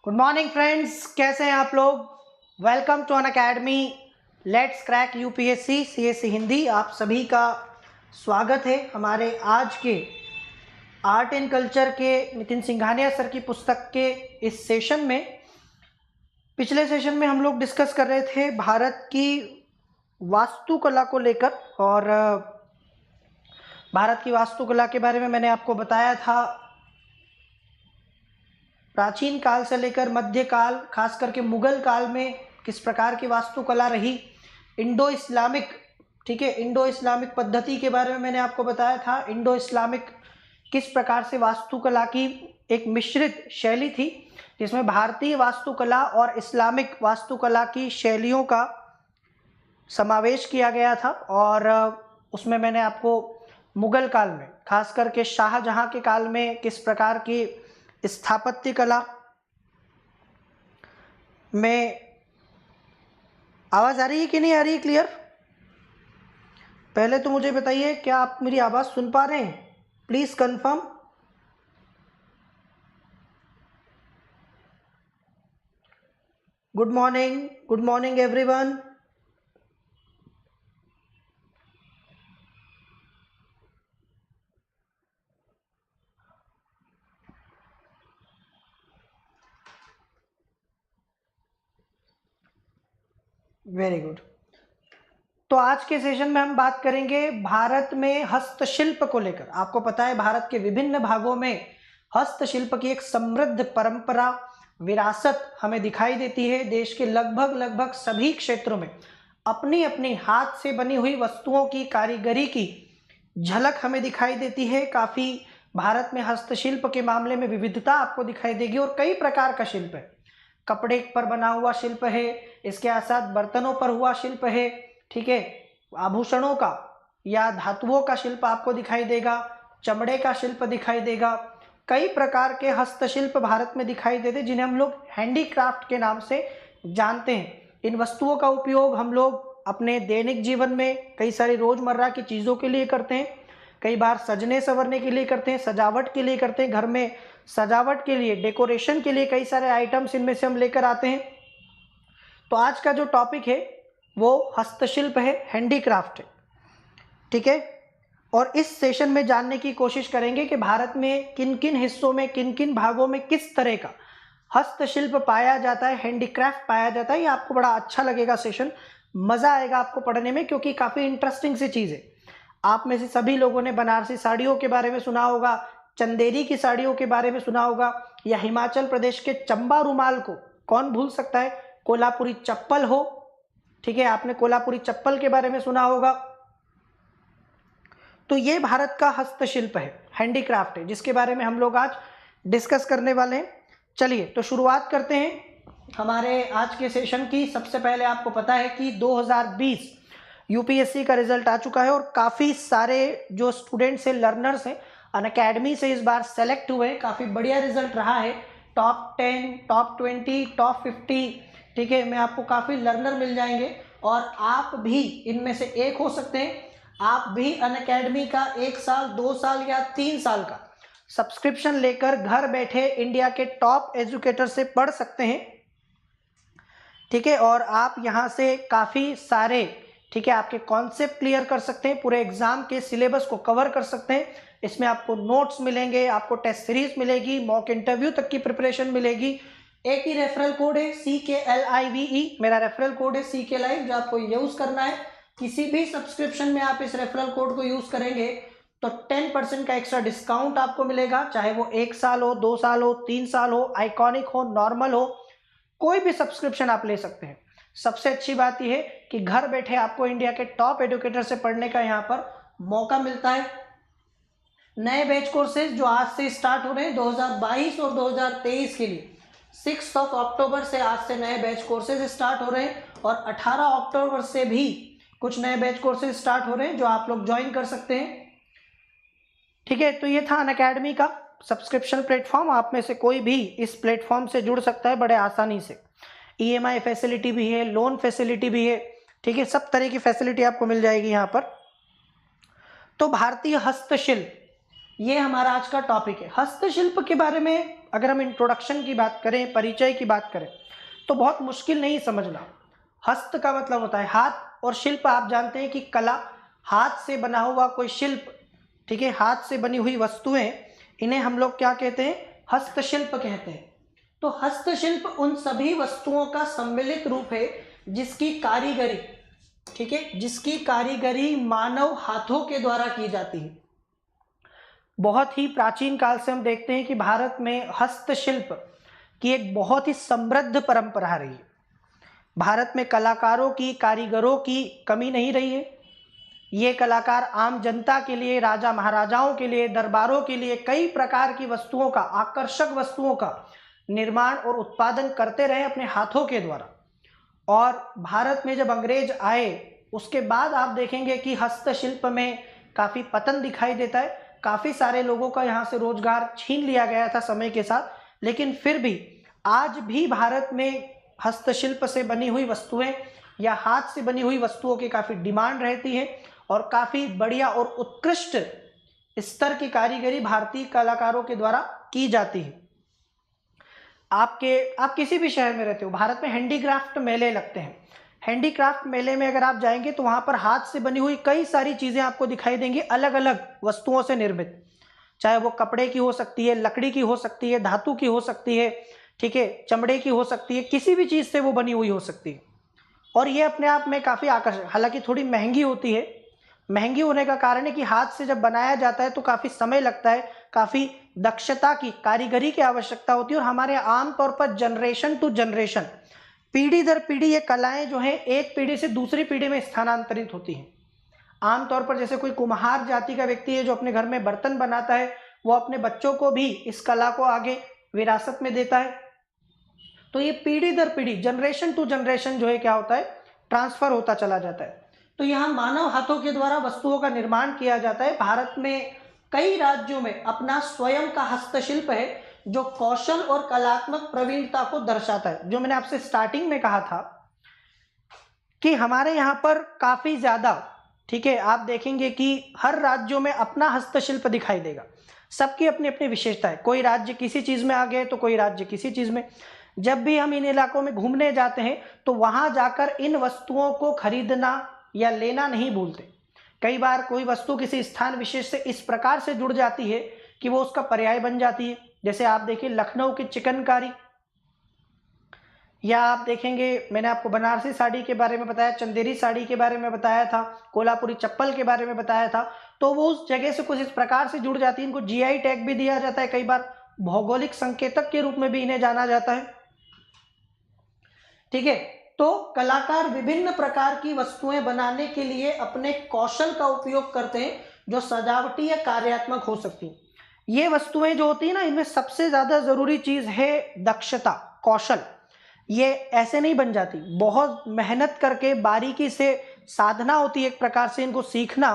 Good morning friends, कैसे हैं आप लोग। Welcome to Unacademy let's crack UPSC CSE Hindi. आप सभी का स्वागत है हमारे आज के आर्ट एंड कल्चर के नितिन सिंघानिया सर की पुस्तक के इस सेशन में। पिछले सेशन में हम लोग डिस्कस कर रहे थे भारत की वास्तुकला को लेकर, और भारत की वास्तुकला के बारे में मैंने आपको बताया था प्राचीन काल से लेकर मध्य काल, खास करके मुगल काल में किस प्रकार की वास्तुकला रही। इंडो इस्लामिक, ठीक है, इंडो इस्लामिक पद्धति के बारे में मैंने आपको बताया था। इंडो इस्लामिक किस प्रकार से वास्तुकला की एक मिश्रित शैली थी, जिसमें भारतीय वास्तुकला और इस्लामिक वास्तुकला की शैलियों का समावेश किया गया था। और उसमें मैंने आपको मुगल काल में, खास करके शाहजहां के काल में किस प्रकार की स्थापत्य कला में, आवाज आ रही है कि नहीं आ रही है क्लियर? पहले तो मुझे बताइए, क्या आप मेरी आवाज सुन पा रहे हैं? Please confirm. Good morning everyone. Very good. तो आज के सेशन में हम बात करेंगे भारत में हस्तशिल्प को लेकर। आपको पता है भारत के विभिन्न भागों में हस्तशिल्प की एक समृद्ध परंपरा, विरासत हमें दिखाई देती है। देश के लगभग सभी क्षेत्रों में अपनी अपनी हाथ से बनी हुई वस्तुओं की कारीगरी की झलक हमें दिखाई देती है। काफी भारत में हस्तशिल्प के मामले में विविधता आपको दिखाई देगी, और कई प्रकार का शिल्प है। कपड़े पर बना हुआ शिल्प है, इसके साथ बर्तनों पर हुआ शिल्प है, ठीक है, आभूषणों का या धातुओं का शिल्प आपको दिखाई देगा, चमड़े का शिल्प दिखाई देगा। कई प्रकार के हस्तशिल्प भारत में दिखाई देते, जिन्हें हम लोग हैंडीक्राफ्ट के नाम से जानते हैं। इन वस्तुओं का उपयोग हम लोग अपने दैनिक जीवन में कई सारी रोजमर्रा की चीजों के लिए करते हैं। कई बार सजने संवरने के लिए करते हैं, सजावट के लिए करते हैं, घर में सजावट के लिए, डेकोरेशन के लिए कई सारे आइटम्स इनमें से हम लेकर आते हैं। तो आज का जो टॉपिक है वो हस्तशिल्प है, हैंडीक्राफ्ट है, ठीक है। और इस सेशन में जानने की कोशिश करेंगे कि भारत में किन किन हिस्सों में, किन किन भागों में किस तरह का हस्तशिल्प पाया जाता है, हैंडीक्राफ्ट पाया जाता है। ये आपको बड़ा अच्छा लगेगा सेशन, मजा आएगा आपको पढ़ने में, क्योंकि काफी इंटरेस्टिंग सी चीज है। आप में से सभी लोगों ने बनारसी साड़ियों के बारे में सुना होगा, चंदेरी की साड़ियों के बारे में सुना होगा, या हिमाचल प्रदेश के चंबा रुमाल को कौन भूल सकता है। कोल्हापुरी चप्पल हो, ठीक है, आपने कोल्हापुरी चप्पल के बारे में सुना होगा। तो ये भारत का हस्तशिल्प है, हैंडीक्राफ्ट है, जिसके बारे में हम लोग आज डिस्कस करने वाले हैं। चलिए तो शुरुआत करते हैं हमारे आज के सेशन की। सबसे पहले आपको पता है कि 2020 यूपीएससी का रिजल्ट आ चुका है, और काफ़ी सारे जो स्टूडेंट्स हैं, लर्नर्स हैं, अनअकैडमी से इस बार सेलेक्ट हुए। काफ़ी बढ़िया रिजल्ट रहा है, टॉप 10, टॉप 20, टॉप 50, ठीक है। मैं आपको काफ़ी लर्नर मिल जाएंगे, और आप भी इनमें से एक हो सकते हैं। आप भी अनअकैडमी का 1 साल, 2 साल या 3 साल का सब्सक्रिप्शन लेकर घर बैठे इंडिया के टॉप एजुकेटर से पढ़ सकते हैं, ठीक है। और आप यहाँ से काफ़ी सारे, ठीक है, आपके कॉन्सेप्ट क्लियर कर सकते हैं, पूरे एग्जाम के सिलेबस को कवर कर सकते हैं। इसमें आपको नोट्स मिलेंगे, आपको टेस्ट सीरीज मिलेगी, मॉक इंटरव्यू तक की प्रिपरेशन मिलेगी। एक ही रेफरल कोड है CKLIVE, मेरा रेफरल कोड है CKLIVE, जो आपको यूज करना है। किसी भी सब्सक्रिप्शन में आप इस रेफरल कोड को यूज करेंगे तो 10% का एक्स्ट्रा डिस्काउंट आपको मिलेगा, चाहे वो 1 साल हो, 2 साल हो, 3 साल हो, आइकॉनिक हो, नॉर्मल हो, कोई भी सब्सक्रिप्शन आप ले सकते हैं। सबसे अच्छी बात यह है कि घर बैठे आपको इंडिया के टॉप एजुकेटर से पढ़ने का यहाँ पर मौका मिलता है। नए बैच कोर्सेज जो आज से स्टार्ट हो रहे हैं 2022 और 2023 के लिए, 6 अक्टूबर से आज से नए बैच कोर्सेज स्टार्ट हो रहे हैं, और 18 अक्टूबर से भी कुछ नए बैच कोर्सेज स्टार्ट हो रहे हैं जो आप लोग ज्वाइन कर सकते हैं, ठीक है। तो ये था अनअकैडमी का सब्सक्रिप्शन प्लेटफॉर्म। आप में से कोई भी इस प्लेटफॉर्म से जुड़ सकता है बड़े आसानी से। EMI फैसिलिटी भी है, लोन फैसिलिटी भी है, ठीक है, सब तरह की फैसिलिटी आपको मिल जाएगी यहाँ पर। तो भारतीय हस्तशिल्प, ये हमारा आज का टॉपिक है। हस्तशिल्प के बारे में अगर हम इंट्रोडक्शन की बात करें, परिचय की बात करें, तो बहुत मुश्किल नहीं समझना। हस्त का मतलब होता है हाथ, और शिल्प आप जानते हैं कि कला, हाथ से बना हुआ कोई शिल्प, ठीक है, हाथ से बनी हुई वस्तुएं, इन्हें हम लोग क्या कहते हैं? हस्तशिल्प कहते हैं। तो हस्तशिल्प उन सभी वस्तुओं का सम्मिलित रूप है जिसकी कारीगरी, ठीक है, जिसकी कारीगरी मानव हाथों के द्वारा की जाती है। बहुत ही प्राचीन काल से हम देखते हैं कि भारत में हस्तशिल्प की एक बहुत ही समृद्ध परंपरा रही है। भारत में कलाकारों की, कारीगरों की कमी नहीं रही है। ये कलाकार आम जनता के लिए, राजा महाराजाओं के लिए, दरबारों के लिए कई प्रकार की वस्तुओं का, आकर्षक वस्तुओं का निर्माण और उत्पादन करते रहे अपने हाथों के द्वारा। और भारत में जब अंग्रेज आए उसके बाद आप देखेंगे कि हस्तशिल्प में काफ़ी पतन दिखाई देता है। काफ़ी सारे लोगों का यहाँ से रोजगार छीन लिया गया था समय के साथ, लेकिन फिर भी आज भी भारत में हस्तशिल्प से बनी हुई वस्तुएं या हाथ से बनी हुई वस्तुओं की काफ़ी डिमांड रहती है और काफ़ी बढ़िया और उत्कृष्ट स्तर की कारीगरी भारतीय कलाकारों के द्वारा की जाती है। आप किसी भी शहर में रहते हो, भारत में हैंडीक्राफ्ट मेले लगते हैं। हैंडीक्राफ्ट मेले में अगर आप जाएंगे तो वहाँ पर हाथ से बनी हुई कई सारी चीज़ें आपको दिखाई देंगी, अलग अलग वस्तुओं से निर्मित, चाहे वो कपड़े की हो सकती है, लकड़ी की हो सकती है, धातु की हो सकती है, ठीक है, चमड़े की हो सकती है, किसी भी चीज़ से वो बनी हुई हो सकती है। और ये अपने आप में काफ़ी आकर्षक, हालांकि थोड़ी महंगी होती है। महंगी होने का कारण है कि हाथ से जब बनाया जाता है तो काफ़ी समय लगता है, काफ़ी दक्षता की, कारीगरी की आवश्यकता होती है। और हमारे आम तौर पर जनरेशन टू जनरेशन, पीढ़ी दर पीढ़ी ये कलाएं जो हैं एक पीढ़ी से दूसरी पीढ़ी में स्थानांतरित होती हैं। आमतौर पर जैसे कोई कुम्हार जाति का व्यक्ति है जो अपने घर में बर्तन बनाता है, वो अपने बच्चों को भी इस कला को आगे विरासत में देता है। तो ये पीढ़ी दर पीढ़ी, जनरेशन टू जनरेशन जो है क्या होता है, ट्रांसफर होता चला जाता है। तो यहाँ मानव हाथों के द्वारा वस्तुओं का निर्माण किया जाता है। भारत में कई राज्यों में अपना स्वयं का हस्तशिल्प है जो कौशल और कलात्मक प्रवीणता को दर्शाता है। जो मैंने आपसे स्टार्टिंग में कहा था कि हमारे यहाँ पर काफ़ी ज़्यादा, ठीक है, आप देखेंगे कि हर राज्यों में अपना हस्तशिल्प दिखाई देगा, सबकी अपनी अपनी विशेषता है। कोई राज्य किसी चीज़ में आगे है तो कोई राज्य किसी चीज़ में। जब भी हम इन इलाकों में घूमने जाते हैं तो वहाँ जाकर इन वस्तुओं को खरीदना या लेना नहीं भूलते। कई बार कोई वस्तु किसी स्थान विशेष से इस प्रकार से जुड़ जाती है कि वो उसका पर्याय बन जाती है। जैसे आप देखिए लखनऊ की चिकनकारी, या आप देखेंगे मैंने आपको बनारसी साड़ी के बारे में बताया, चंदेरी साड़ी के बारे में बताया था, कोल्हापुरी चप्पल के बारे में बताया था। तो वो उस जगह से कुछ इस प्रकार से जुड़ जाती है। इनको जीआई टैग भी दिया जाता है, कई बार भौगोलिक संकेतक के रूप में भी इन्हें जाना जाता है, ठीक है। तो कलाकार विभिन्न प्रकार की वस्तुएं बनाने के लिए अपने कौशल का उपयोग करते हैं जो सजावटी या कार्यात्मक हो सकती हैं। ये वस्तुएं जो होती है ना, इनमें सबसे ज्यादा जरूरी चीज है दक्षता, कौशल। ये ऐसे नहीं बन जाती, बहुत मेहनत करके बारीकी से साधना होती है एक प्रकार से इनको सीखना,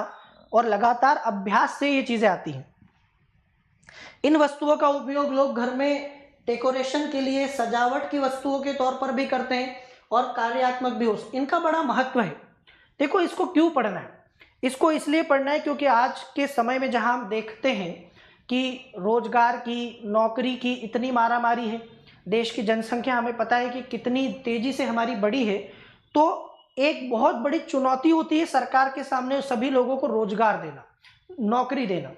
और लगातार अभ्यास से ये चीजें आती हैं। इन वस्तुओं का उपयोग लोग घर में डेकोरेशन के लिए, सजावट की वस्तुओं के तौर पर भी करते हैं और कार्यात्मक भी हो। इनका बड़ा महत्व है। देखो इसको क्यों पढ़ना है, इसको इसलिए पढ़ना है क्योंकि आज के समय में जहां हम देखते हैं कि रोजगार की, नौकरी की इतनी मारामारी है, देश की जनसंख्या हमें पता है कि कितनी तेजी से हमारी बढ़ी है, तो एक बहुत बड़ी चुनौती होती है सरकार के सामने सभी लोगों को रोजगार देना, नौकरी देना।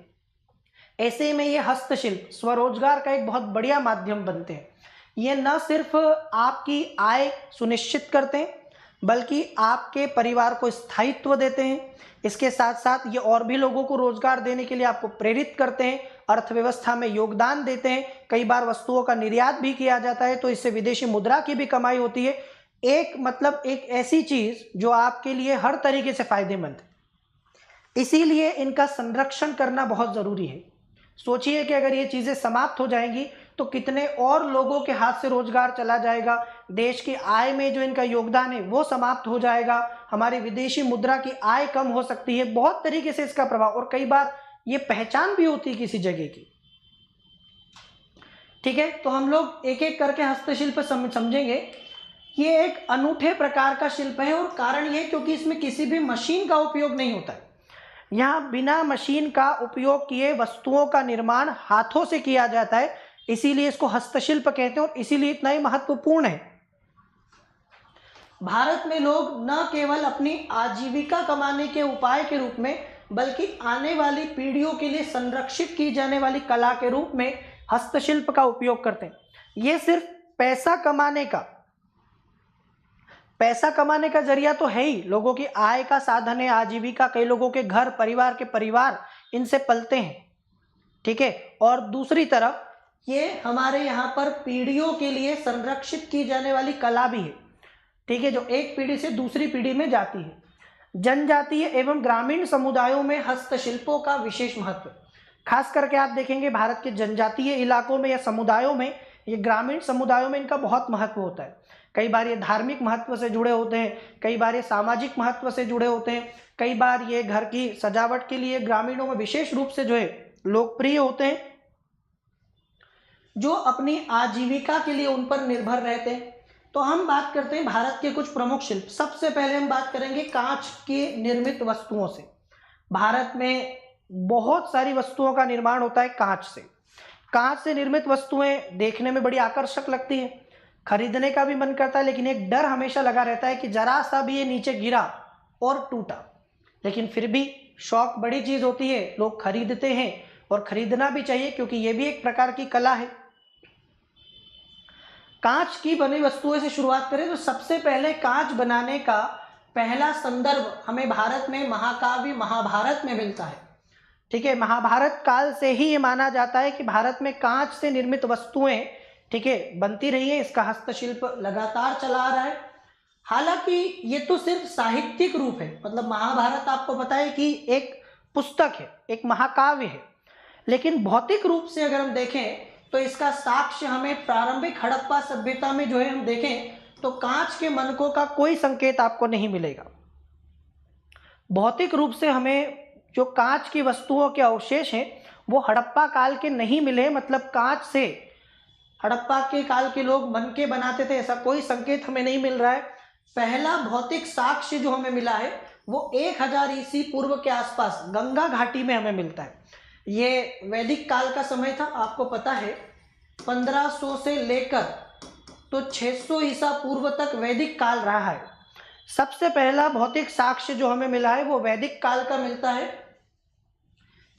ऐसे में ये हस्तशिल्प स्वरोजगार का एक बहुत बढ़िया माध्यम बनते हैं। ये न सिर्फ आपकी आय सुनिश्चित करते हैं बल्कि आपके परिवार को स्थायित्व देते हैं। इसके साथ साथ ये और भी लोगों को रोजगार देने के लिए आपको प्रेरित करते हैं, अर्थव्यवस्था में योगदान देते हैं। कई बार वस्तुओं का निर्यात भी किया जाता है तो इससे विदेशी मुद्रा की भी कमाई होती है। एक ऐसी चीज जो आपके लिए हर तरीके से फायदेमंद है। इसीलिए इनका संरक्षण करना बहुत जरूरी है। सोचिए कि अगर ये चीजें समाप्त हो जाएंगी तो कितने और लोगों के हाथ से रोजगार चला जाएगा, देश की आय में जो इनका योगदान है वो समाप्त हो जाएगा, हमारी विदेशी मुद्रा की आय कम हो सकती है, बहुत तरीके से इसका प्रभाव। और कई बार ये पहचान भी होती है किसी जगह की, ठीक है। तो हम लोग एक एक करके हस्तशिल्प समझेंगे। ये एक अनूठे प्रकार का शिल्प है और कारण ये क्योंकि इसमें किसी भी मशीन का उपयोग नहीं होता है। यहाँ बिना मशीन का उपयोग किए वस्तुओं का निर्माण हाथों से किया जाता है, इसीलिए इसको हस्तशिल्प कहते हैं और इसीलिए इतना ही महत्वपूर्ण है। भारत में लोग न केवल अपनी आजीविका कमाने के उपाय के रूप में बल्कि आने वाली पीढ़ियों के लिए संरक्षित की जाने वाली कला के रूप में हस्तशिल्प का उपयोग करते हैं। ये सिर्फ पैसा कमाने का जरिया तो है ही, लोगों की आय का साधन है, आजीविका, कई लोगों के घर परिवार के परिवार इनसे पलते हैं, ठीक है। और दूसरी तरफ ये हमारे यहाँ पर पीढ़ियों के लिए संरक्षित की जाने वाली कला भी है, ठीक है, जो एक पीढ़ी से दूसरी पीढ़ी में जाती है। जनजातीय एवं ग्रामीण समुदायों में हस्तशिल्पों का विशेष महत्व, खास करके आप देखेंगे भारत के जनजातीय इलाकों में या समुदायों में, ये ग्रामीण समुदायों में इनका बहुत महत्व होता है। कई बार ये धार्मिक महत्व से जुड़े होते हैं, कई बार ये सामाजिक महत्व से जुड़े होते हैं, कई बार ये घर की सजावट के लिए ग्रामीणों में विशेष रूप से जो है लोकप्रिय होते हैं, जो अपनी आजीविका के लिए उन पर निर्भर रहते हैं। तो हम बात करते हैं भारत के कुछ प्रमुख शिल्प। सबसे पहले हम बात करेंगे कांच के निर्मित वस्तुओं से। भारत में बहुत सारी वस्तुओं का निर्माण होता है कांच से। कांच से निर्मित वस्तुएं देखने में बड़ी आकर्षक लगती हैं, खरीदने का भी मन करता है, लेकिन एक डर हमेशा लगा रहता है कि जरा सा भी ये नीचे गिरा और टूटा। लेकिन फिर भी शौक बड़ी चीज होती है, लोग खरीदते हैं और खरीदना भी चाहिए क्योंकि ये भी एक प्रकार की कला है। कांच की बनी वस्तुओं से शुरुआत करें तो सबसे पहले कांच बनाने का पहला संदर्भ हमें भारत में महाकाव्य महाभारत में मिलता है, ठीक है। महाभारत काल से ही ये माना जाता है कि भारत में कांच से निर्मित वस्तुएं, ठीक है, बनती रही है। इसका हस्तशिल्प लगातार चला आ रहा है। हालांकि ये तो सिर्फ साहित्यिक रूप है, मतलब महाभारत आपको पता है कि एक पुस्तक है, एक महाकाव्य है, लेकिन भौतिक रूप से अगर हम देखें तो इसका साक्ष्य हमें प्रारंभिक हड़प्पा सभ्यता में जो है हम देखें तो कांच के मनकों का कोई संकेत आपको नहीं मिलेगा। भौतिक रूप से हमें जो कांच की वस्तुओं के अवशेष हैं वो हड़प्पा काल के नहीं मिले, मतलब कांच से हड़प्पा के काल के लोग मनके बनाते थे ऐसा कोई संकेत हमें नहीं मिल रहा है। पहला भौतिक साक्ष्य जो हमें मिला है वो 1000 ईसी पूर्व के आसपास गंगा घाटी में हमें मिलता है। ये वैदिक काल का समय था, आपको पता है 1500 से लेकर तो 600 ईसा पूर्व तक वैदिक काल रहा है। सबसे पहला भौतिक साक्ष्य जो हमें मिला है वो वैदिक काल का मिलता है,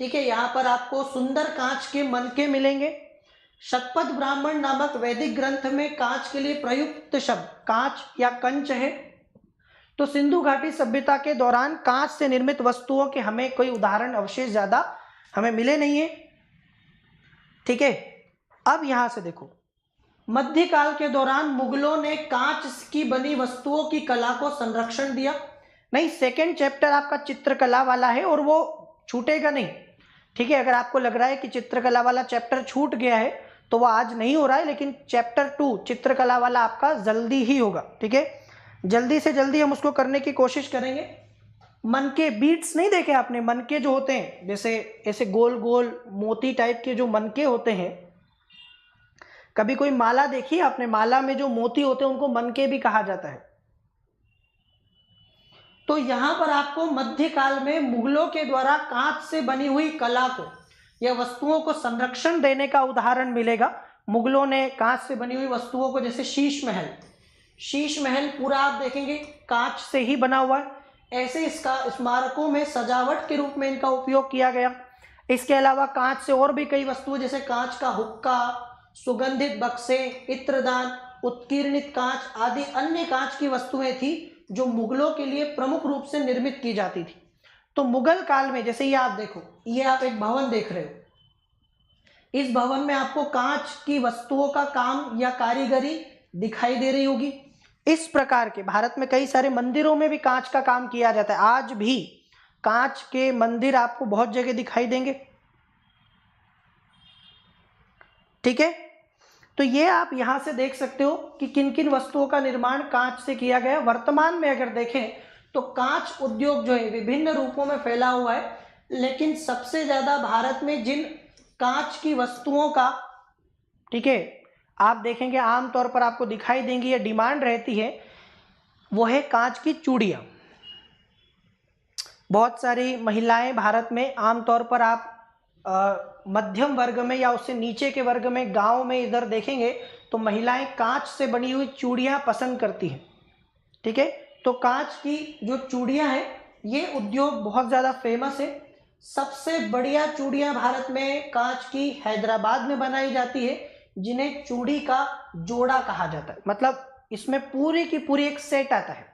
ठीक है। यहाँ पर आपको सुंदर कांच के मनके मिलेंगे। शतपथ ब्राह्मण नामक वैदिक ग्रंथ में कांच के लिए प्रयुक्त शब्द कांच या कंच है। तो सिंधु घाटी सभ्यता के दौरान कांच से निर्मित वस्तुओं के हमें कोई उदाहरण अवशेष ज्यादा हमें मिले नहीं है, ठीक है। अब यहां से देखो, मध्यकाल के दौरान मुगलों ने कांच की बनी वस्तुओं की कला को संरक्षण दिया। नहीं, सेकेंड चैप्टर आपका चित्रकला वाला है और वो छूटेगा नहीं, ठीक है। अगर आपको लग रहा है कि चित्रकला वाला चैप्टर छूट गया है तो वो आज नहीं हो रहा है, लेकिन चैप्टर 2 चित्रकला वाला आपका जल्दी ही होगा, ठीक है। जल्दी से जल्दी हम उसको करने की कोशिश करेंगे। मनके, बीट्स नहीं देखे आपने? मनके जो होते हैं जैसे ऐसे गोल गोल मोती टाइप के जो मनके होते हैं, कभी कोई माला देखी आपने? माला में जो मोती होते हैं उनको मनके भी कहा जाता है। तो यहां पर आपको मध्यकाल में मुगलों के द्वारा कांच से बनी हुई कला को या वस्तुओं को संरक्षण देने का उदाहरण मिलेगा। मुगलों ने कांच से बनी हुई वस्तुओं को, जैसे शीश महल पूरा आप देखेंगे कांच से ही बना हुआ है। ऐसे इसका स्मारकों में सजावट के रूप में इनका उपयोग किया गया। इसके अलावा कांच से और भी कई वस्तुएं, जैसे कांच का हुक्का, सुगंधित बक्से, इत्रदान, उत्कीर्णित कांच आदि अन्य कांच की वस्तुएं थी जो मुगलों के लिए प्रमुख रूप से निर्मित की जाती थी। तो मुगल काल में, जैसे ये आप देखो, ये आप एक भवन देख रहे हो, इस भवन में आपको कांच की वस्तुओं का काम या कारीगरी दिखाई दे रही होगी। इस प्रकार के भारत में कई सारे मंदिरों में भी कांच का काम किया जाता है। आज भी कांच के मंदिर आपको बहुत जगह दिखाई देंगे, ठीक है। तो ये आप यहां से देख सकते हो कि किन किन वस्तुओं का निर्माण कांच से किया गया। वर्तमान में अगर देखें तो कांच उद्योग जो है विभिन्न रूपों में फैला हुआ है, लेकिन सबसे ज्यादा भारत में जिन कांच की वस्तुओं का, ठीक है, आप देखेंगे आमतौर पर आपको दिखाई देंगी या डिमांड रहती है, वो है कांच की चूड़ियां। बहुत सारी महिलाएं भारत में आमतौर पर आप मध्यम वर्ग में या उससे नीचे के वर्ग में, गांव में इधर देखेंगे तो महिलाएं कांच से बनी हुई चूड़ियां पसंद करती हैं। ठीक है, तो कांच की जो चूड़ियां हैं ये उद्योग बहुत ज़्यादा फेमस है। सबसे बढ़िया चूड़ियां भारत में कांच की हैदराबाद में बनाई जाती है, जिन्हें चूड़ी का जोड़ा कहा जाता है। मतलब इसमें पूरी की पूरी एक सेट आता है,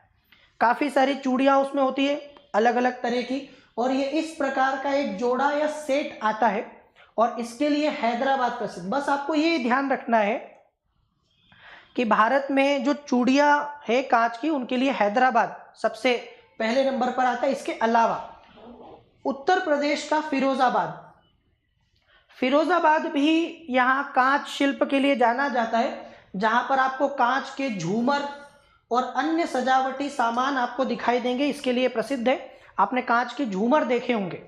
काफ़ी सारी चूड़ियां उसमें होती है अलग अलग तरह की, और ये इस प्रकार का एक जोड़ा या सेट आता है, और इसके लिए हैदराबाद प्रसिद्ध। बस आपको ये ध्यान रखना है कि भारत में जो चूड़ियां है कांच की, उनके लिए हैदराबाद सबसे पहले नंबर पर आता है। इसके अलावा उत्तर प्रदेश का फिरोजाबाद भी यहाँ कांच शिल्प के लिए जाना जाता है, जहां पर आपको कांच के झूमर और अन्य सजावटी सामान आपको दिखाई देंगे, इसके लिए प्रसिद्ध है। आपने कांच के झूमर देखे होंगे,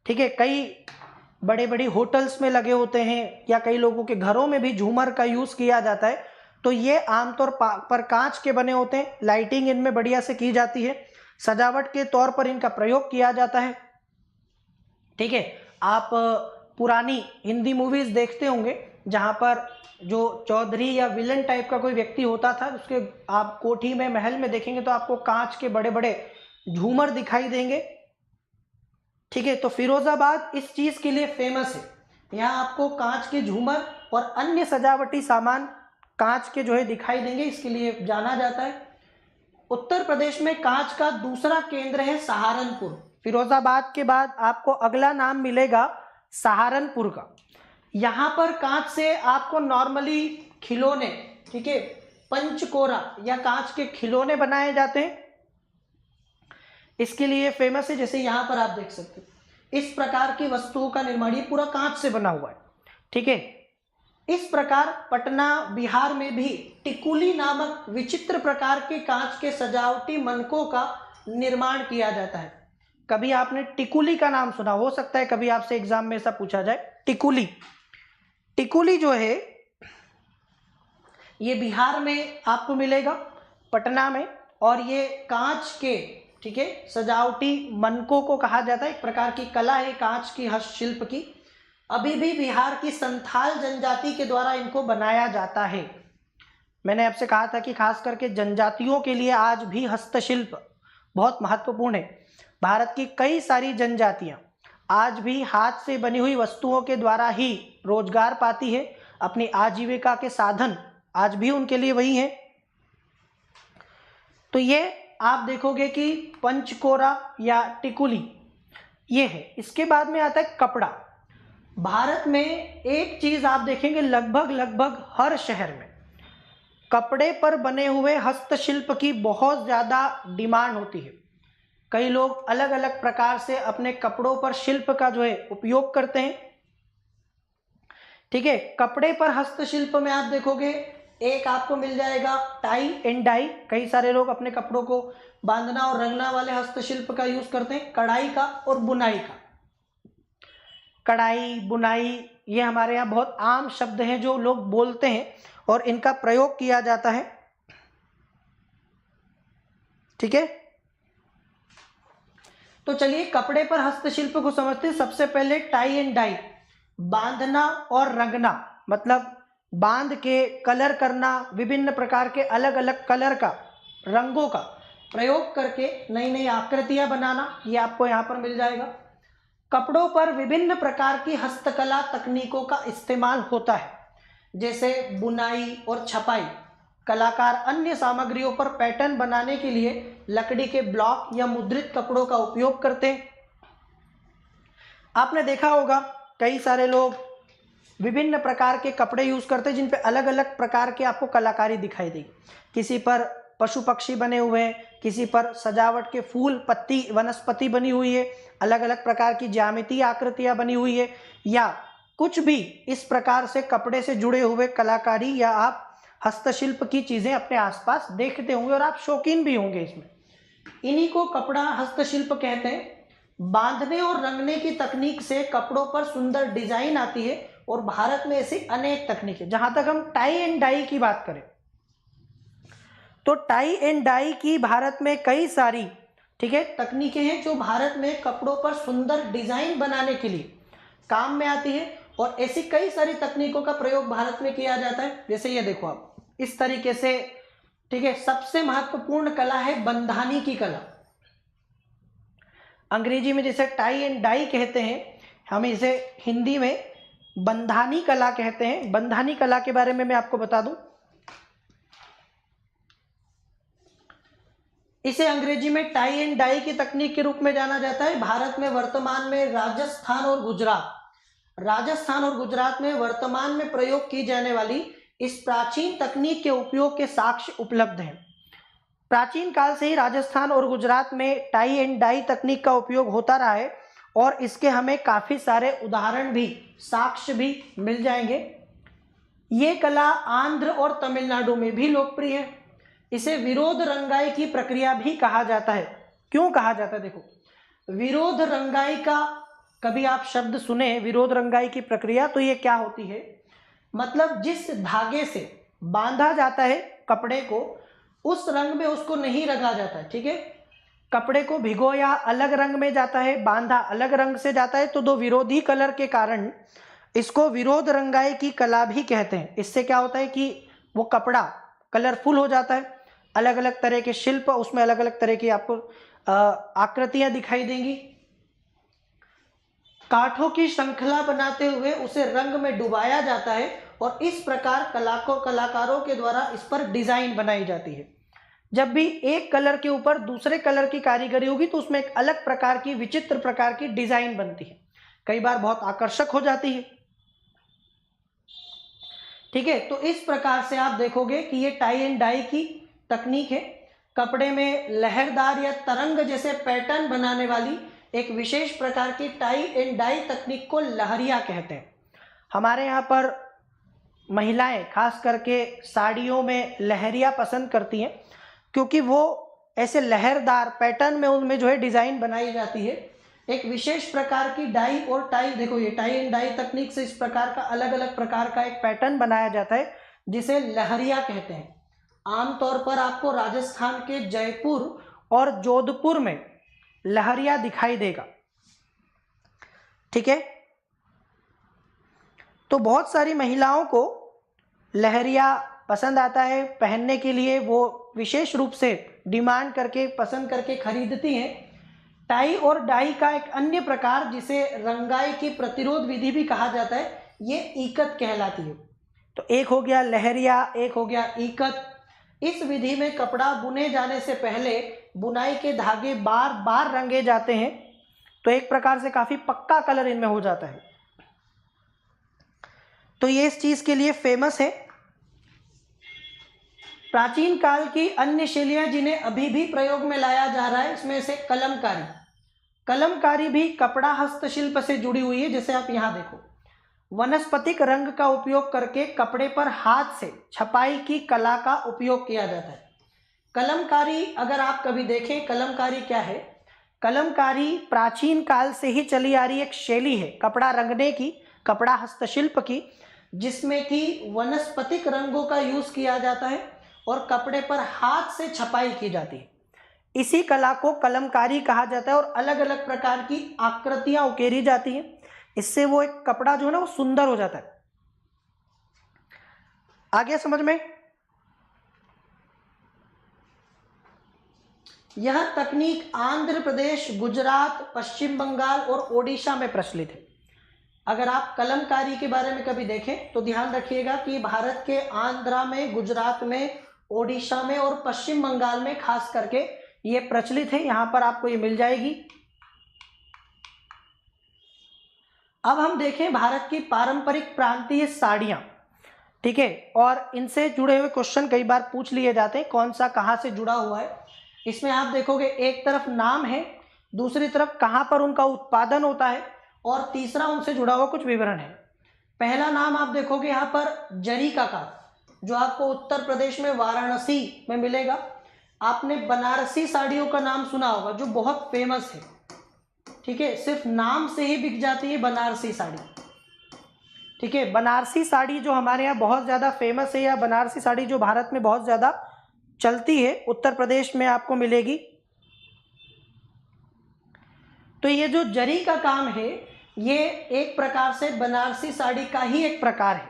ठीक है, कई बड़े बड़े होटल्स में लगे होते हैं, या कई लोगों के घरों में भी झूमर का यूज़ किया जाता है। तो ये आमतौर पर कांच के बने होते हैं, लाइटिंग इनमें बढ़िया से की जाती है, सजावट के तौर पर इनका प्रयोग किया जाता है। ठीक है, आप पुरानी हिंदी मूवीज़ देखते होंगे जहाँ पर जो चौधरी या विलन टाइप का कोई व्यक्ति होता था, उसके आप कोठी में, महल में देखेंगे तो आपको कांच के बड़े बड़े झूमर दिखाई देंगे। ठीक है, तो फिरोजाबाद इस चीज़ के लिए फेमस है, यहाँ आपको कांच के झूमर और अन्य सजावटी सामान कांच के जो है दिखाई देंगे, इसके लिए जाना जाता है। उत्तर प्रदेश में कांच का दूसरा केंद्र है सहारनपुर। फिरोजाबाद के बाद आपको अगला नाम मिलेगा सहारनपुर का। यहाँ पर कांच से आपको नॉर्मली खिलौने, ठीक है, पंचकोरा या कांच के खिलौने बनाए जाते हैं, इसके लिए फेमस है। जैसे यहाँ पर आप देख सकते हैं, इस प्रकार की वस्तुओं का निर्माण ये पूरा कांच से बना हुआ है। ठीक है, इस प्रकार पटना बिहार में भी टिकुली नामक विचित्र प्रकार के कांच के सजावटी मनकों का निर्माण किया जाता है। कभी आपने टिकुली का नाम सुना, हो सकता है कभी आपसे एग्जाम में ऐसा पूछा जाए। टिकुली जो है ये बिहार में आपको मिलेगा, पटना में, और ये कांच के, ठीक है, सजावटी मनकों को कहा जाता है। एक प्रकार की कला है कांच की हस्तशिल्प की। अभी भी बिहार की संथाल जनजाति के द्वारा इनको बनाया जाता है। मैंने आपसे कहा था कि खास करके जनजातियों के लिए आज भी हस्तशिल्प बहुत महत्वपूर्ण है। भारत की कई सारी जनजातियां आज भी हाथ से बनी हुई वस्तुओं के द्वारा ही रोजगार पाती है, अपनी आजीविका के साधन आज भी उनके लिए वही है। तो ये आप देखोगे कि पंचकोरा या टिकुली ये है। इसके बाद में आता है कपड़ा। भारत में एक चीज आप देखेंगे लगभग हर शहर में कपड़े पर बने हुए हस्तशिल्प की बहुत ज़्यादा डिमांड होती है। कई लोग अलग अलग प्रकार से अपने कपड़ों पर शिल्प का जो है उपयोग करते हैं। ठीक है, कपड़े पर हस्तशिल्प में आप देखोगे एक आपको मिल जाएगा टाई एंड डाई। कई सारे लोग अपने कपड़ों को बांधना और रंगना वाले हस्तशिल्प का यूज करते हैं। कढ़ाई का और बुनाई का। कढ़ाई, बुनाई ये हमारे यहाँ बहुत आम शब्द हैं जो लोग बोलते हैं और इनका प्रयोग किया जाता है। ठीक है, तो चलिए कपड़े पर हस्तशिल्प को समझते हैं। सबसे पहले टाई एंड डाई, बांधना और रंगना, मतलब बांध के कलर करना, विभिन्न प्रकार के अलग अलग कलर का, रंगों का प्रयोग करके नई नई आकृतियां बनाना, ये आपको यहाँ पर मिल जाएगा। कपड़ों पर विभिन्न प्रकार की हस्तकला तकनीकों का इस्तेमाल होता है, जैसे बुनाई और छपाई। कलाकार अन्य सामग्रियों पर पैटर्न बनाने के लिए लकड़ी के ब्लॉक या मुद्रित कपड़ों का उपयोग करते हैं। आपने देखा होगा कई सारे लोग विभिन्न प्रकार के कपड़े यूज करते हैं जिन पे अलग अलग प्रकार की आपको कलाकारी दिखाई देगी। किसी पर पशु पक्षी बने हुए हैं, किसी पर सजावट के फूल, पत्ती, वनस्पति बनी हुई है, अलग अलग प्रकार की ज्यामितीय आकृतियां बनी हुई है, या कुछ भी इस प्रकार से कपड़े से जुड़े हुए कलाकारी या आप हस्तशिल्प की चीजें अपने आसपास देखते होंगे और आप शौकीन भी होंगे इसमें। इन्हीं को कपड़ा हस्तशिल्प कहते हैं। बांधने और रंगने की तकनीक से कपड़ों पर सुंदर डिजाइन आती है और भारत में ऐसी अनेक तकनीकें। जहां तक हम टाई एंड डाई की बात करें तो टाई एंड डाई की भारत में कई सारी, ठीक है, तकनीकें हैं जो भारत में कपड़ों पर सुंदर डिजाइन बनाने के लिए काम में आती है और ऐसी कई सारी तकनीकों का प्रयोग भारत में किया जाता है। जैसे ये देखो आप इस तरीके से, ठीक है। सबसे महत्वपूर्ण कला है बंधानी की कला, अंग्रेजी में जिसे टाई एंड डाई कहते हैं, हम इसे हिंदी में बंधानी कला कहते हैं। बंधानी कला के बारे में मैं आपको बता दूं, इसे अंग्रेजी में टाई एंड डाई की तकनीक के रूप में जाना जाता है। भारत में वर्तमान में राजस्थान और गुजरात में वर्तमान में प्रयोग की जाने वाली इस प्राचीन तकनीक के उपयोग के साक्ष्य उपलब्ध हैं। प्राचीन काल से ही राजस्थान और गुजरात में टाई एंड डाई तकनीक का उपयोग होता रहा है और इसके हमें काफ़ी सारे उदाहरण भी, साक्ष्य भी मिल जाएंगे। ये कला आंध्र और तमिलनाडु में भी लोकप्रिय है। इसे विरोध रंगाई की प्रक्रिया भी कहा जाता है। क्यों कहा जाता है? देखो, विरोध रंगाई का कभी आप शब्द सुने, विरोध रंगाई की प्रक्रिया, तो ये क्या होती है, मतलब जिस धागे से बांधा जाता है कपड़े को, उस रंग में उसको नहीं रंगा जाता है, ठीक है। कपड़े को भिगोया अलग रंग में जाता है, बांधा अलग रंग से जाता है, तो दो विरोधी कलर के कारण इसको विरोध रंगाई की कला भी कहते हैं। इससे क्या होता है कि वो कपड़ा कलरफुल हो जाता है, अलग अलग तरह के शिल्प, उसमें अलग अलग तरह की आपको आकृतियां दिखाई देंगी। काठों की श्रृंखला बनाते हुए उसे रंग में डुबाया जाता है और इस प्रकार कलाकारों के द्वारा इस पर डिजाइन बनाई जाती है। जब भी एक कलर के ऊपर दूसरे कलर की कारीगरी होगी तो उसमें एक अलग प्रकार की, विचित्र प्रकार की डिजाइन बनती है, कई बार बहुत आकर्षक हो जाती है, ठीक है। तो इस प्रकार से आप देखोगे कि ये टाई एंड डाई की तकनीक है। कपड़े में लहरदार या तरंग जैसे पैटर्न बनाने वाली एक विशेष प्रकार की टाई एंड डाई तकनीक को लहरिया कहते हैं। हमारे यहाँ पर महिलाएं खास करके साड़ियों में लहरिया पसंद करती हैं, क्योंकि वो ऐसे लहरदार पैटर्न में उनमें जो है डिज़ाइन बनाई जाती है। एक विशेष प्रकार की डाई और टाई, देखो ये टाई एंड डाई तकनीक से इस प्रकार का अलग अलग प्रकार का एक पैटर्न बनाया जाता है जिसे लहरिया कहते हैं। आमतौर पर आपको राजस्थान के जयपुर और जोधपुर में लहरिया दिखाई देगा, ठीक है। तो बहुत सारी महिलाओं को लहरिया पसंद आता है पहनने के लिए, वो विशेष रूप से डिमांड करके, पसंद करके खरीदती हैं। टाई और डाई का एक अन्य प्रकार जिसे रंगाई की प्रतिरोध विधि भी कहा जाता है, ये ईकत कहलाती है। तो एक हो गया लहरिया, एक हो गया ईकत। इस विधि में कपड़ा बुने जाने से पहले बुनाई के धागे बार बार रंगे जाते हैं, तो एक प्रकार से काफ़ी पक्का कलर इनमें हो जाता है। तो ये इस चीज़ के लिए फेमस है। प्राचीन काल की अन्य शैलियाँ जिन्हें अभी भी प्रयोग में लाया जा रहा है, इसमें से कलमकारी भी कपड़ा हस्तशिल्प से जुड़ी हुई है। जैसे आप यहाँ देखो, वनस्पतिक रंग का उपयोग करके कपड़े पर हाथ से छपाई की कला का उपयोग किया जाता है। कलमकारी अगर आप कभी देखें, कलमकारी क्या है? कलमकारी प्राचीन काल से ही चली आ रही एक शैली है कपड़ा रंगने की, कपड़ा हस्तशिल्प की, जिसमें कि वनस्पतिक रंगों का यूज किया जाता है और कपड़े पर हाथ से छपाई की जाती है। इसी कला को कलमकारी कहा जाता है और अलग अलग प्रकार की आकृतियां उकेरी जाती हैं। इससे वो एक कपड़ा जो है ना वो सुंदर हो जाता है। आ गया समझ में? यह तकनीक आंध्र प्रदेश, गुजरात, पश्चिम बंगाल और ओडिशा में प्रचलित है। अगर आप कलमकारी के बारे में कभी देखें तो ध्यान रखिएगा कि भारत के आंध्रा में, गुजरात में, ओडिशा में और पश्चिम बंगाल में खास करके ये प्रचलित है। यहाँ पर आपको ये मिल जाएगी। अब हम देखें भारत की पारंपरिक प्रांतीय साड़ियाँ, ठीक है, और इनसे जुड़े हुए क्वेश्चन कई बार पूछ लिए जाते हैं, कौन सा कहाँ से जुड़ा हुआ है। इसमें आप देखोगे एक तरफ नाम है, दूसरी तरफ कहाँ पर उनका उत्पादन होता है और तीसरा उनसे जुड़ा हुआ कुछ विवरण है। पहला नाम आप देखोगे यहाँ पर जरी का काम, जो आपको उत्तर प्रदेश में वाराणसी में मिलेगा। आपने बनारसी साड़ियों का नाम सुना होगा जो बहुत फेमस है, ठीक है, सिर्फ नाम से ही बिक जाती है बनारसी साड़ी, ठीक है। बनारसी साड़ी जो हमारे यहाँ बहुत ज़्यादा फेमस है, या बनारसी साड़ी जो भारत में बहुत ज़्यादा चलती है, उत्तर प्रदेश में आपको मिलेगी। तो ये जो जरी का काम है ये एक प्रकार से बनारसी साड़ी का ही एक प्रकार है,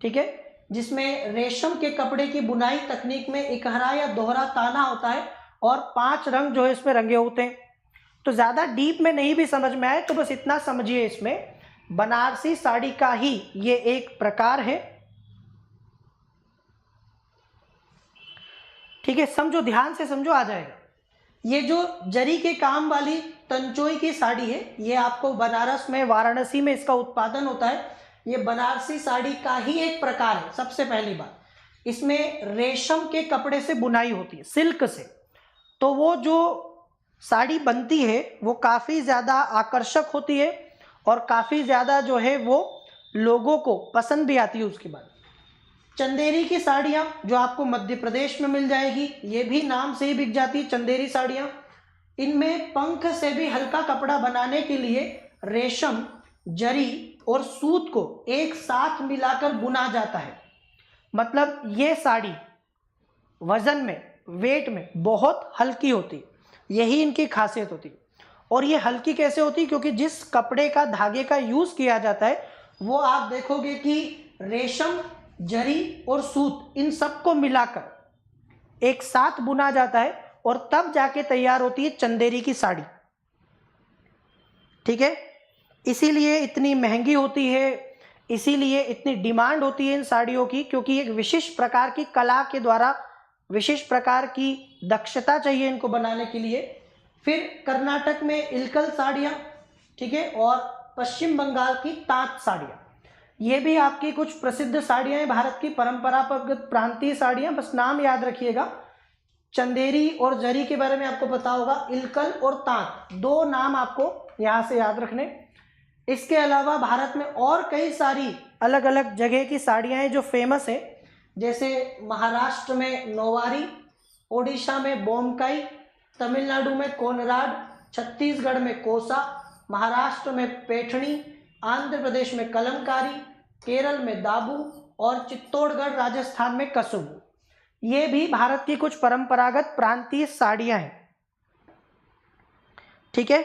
ठीक है, जिसमें रेशम के कपड़े की बुनाई तकनीक में इकहरा या दोहरा ताना होता है और 5 रंग जो है इसमें रंगे होते हैं। तो ज़्यादा डीप में नहीं भी समझ में आए तो बस इतना समझिए, इसमें बनारसी साड़ी का ही ये एक प्रकार है, ठीक है। समझो, ध्यान से समझो, आ जाएगा। ये जो जरी के काम वाली तंचोई की साड़ी है, ये आपको बनारस में, वाराणसी में इसका उत्पादन होता है। ये बनारसी साड़ी का ही एक प्रकार है। सबसे पहली बात, इसमें रेशम के कपड़े से बुनाई होती है, सिल्क से। तो वो जो साड़ी बनती है वो काफ़ी ज़्यादा आकर्षक होती है और काफ़ी ज़्यादा जो है वो लोगों को पसंद भी आती है। उसके बाद चंदेरी की साड़ियाँ जो आपको मध्य प्रदेश में मिल जाएगी, ये भी नाम से ही बिक जाती है चंदेरी साड़ियाँ। इनमें पंख से भी हल्का कपड़ा बनाने के लिए रेशम, जरी और सूत को एक साथ मिलाकर बुना जाता है। मतलब ये साड़ी वजन में, वेट में बहुत हल्की होती है, यही इनकी खासियत होती है। और ये हल्की कैसे होती है? क्योंकि जिस कपड़े का, धागे का यूज़ किया जाता है वो आप देखोगे कि रेशम, जरी और सूत, इन सबको मिलाकर एक साथ बुना जाता है और तब जाके तैयार होती है चंदेरी की साड़ी, ठीक है। इसीलिए इतनी महंगी होती है, इसीलिए इतनी डिमांड होती है इन साड़ियों की, क्योंकि एक विशिष्ट प्रकार की कला के द्वारा, विशिष्ट प्रकार की दक्षता चाहिए इनको बनाने के लिए। फिर कर्नाटक में इलकल साड़ियाँ, ठीक है, और पश्चिम बंगाल की ताँत साड़ियाँ, ये भी आपकी कुछ प्रसिद्ध साड़ियाँ हैं, भारत की परंपरागत प्रांतीय साड़ियाँ। बस नाम याद रखिएगा। चंदेरी और जरी के बारे में आपको पता होगा, इलकल और ताँत, 2 नाम आपको यहाँ से याद रखने। इसके अलावा भारत में और कई सारी अलग अलग जगह की साड़ियाँ हैं जो फेमस है, जैसे महाराष्ट्र में नौवारी, ओडिशा में बोमकाई, तमिलनाडु में कोनराड, छत्तीसगढ़ में कोसा, महाराष्ट्र में पैठणी, आंध्र प्रदेश में कलमकारी, केरल में दाबू और चित्तौड़गढ़ राजस्थान में कसुबू। ये भी भारत की कुछ परंपरागत प्रांतीय साड़ियाँ हैं, ठीक है।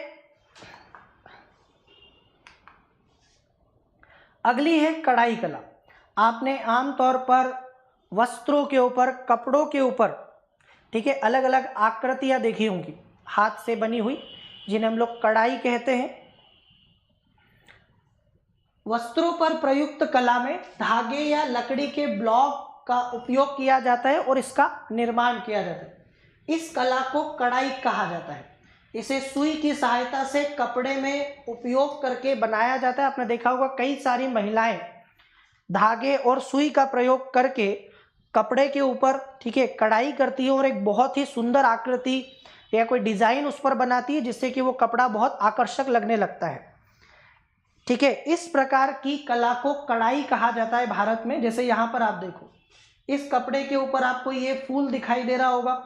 अगली है कढ़ाई कला। आपने आमतौर पर वस्त्रों के ऊपर, कपड़ों के ऊपर, ठीक है, अलग अलग आकृतियाँ देखी होंगी हाथ से बनी हुई, जिन्हें हम लोग कढ़ाई कहते हैं। वस्त्रों पर प्रयुक्त कला में धागे या लकड़ी के ब्लॉक का उपयोग किया जाता है और इसका निर्माण किया जाता है। इस कला को कढ़ाई कहा जाता है। इसे सुई की सहायता से कपड़े में उपयोग करके बनाया जाता है। आपने देखा होगा कई सारी महिलाएं धागे और सुई का प्रयोग करके कपड़े के ऊपर, ठीक है, कढ़ाई करती है और एक बहुत ही सुंदर आकृति या कोई डिजाइन उस पर बनाती है, जिससे कि वो कपड़ा बहुत आकर्षक लगने लगता है, ठीक है। इस प्रकार की कला को कढ़ाई कहा जाता है भारत में। जैसे यहाँ पर आप देखो, इस कपड़े के ऊपर आपको ये फूल दिखाई दे रहा होगा,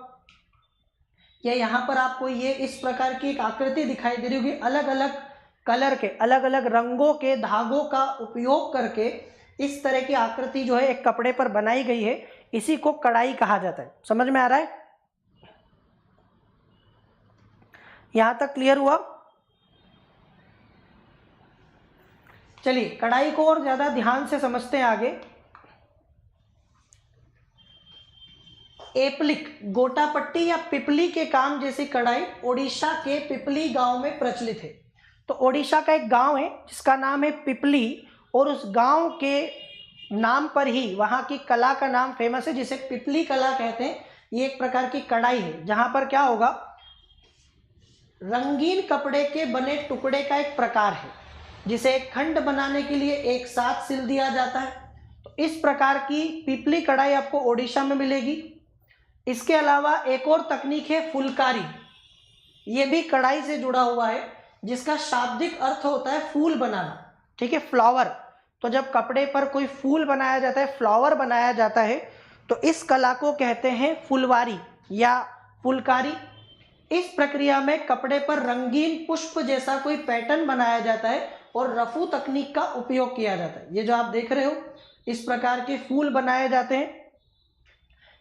या यहाँ पर आपको ये इस प्रकार की एक आकृति दिखाई दे रही होगी। अलग अलग कलर के, अलग अलग रंगों के धागों का उपयोग करके इस तरह की आकृति जो है एक कपड़े पर बनाई गई है, इसी को कढ़ाई कहा जाता है। समझ में आ रहा है? यहां तक क्लियर हुआ? चलिए कढ़ाई को और ज्यादा ध्यान से समझते हैं आगे। एप्लिक, गोटापट्टी या पिपली के काम जैसी कढ़ाई ओडिशा के पिपली गांव में प्रचलित है। तो ओडिशा का एक गांव है जिसका नाम है पिपली, और उस गांव के नाम पर ही वहां की कला का नाम फेमस है, जिसे पिपली कला कहते हैं। ये एक प्रकार की कढ़ाई है जहां पर क्या होगा, रंगीन कपड़े के बने टुकड़े का एक प्रकार है, जिसे एक खंड बनाने के लिए एक साथ सिल दिया जाता है। तो इस प्रकार की पिपली कढ़ाई आपको ओडिशा में मिलेगी। इसके अलावा एक और तकनीक है फुलकारी। ये भी कढ़ाई से जुड़ा हुआ है, जिसका शाब्दिक अर्थ होता है फूल बनाना, ठीक है, फ्लावर। तो जब कपड़े पर कोई फूल बनाया जाता है, फ्लावर बनाया जाता है, तो इस कला को कहते हैं फुलवारी या फुलकारी। इस प्रक्रिया में कपड़े पर रंगीन पुष्प जैसा कोई पैटर्न बनाया जाता है और रफू तकनीक का उपयोग किया जाता है। ये जो आप देख रहे हो, इस प्रकार के फूल बनाए जाते हैं।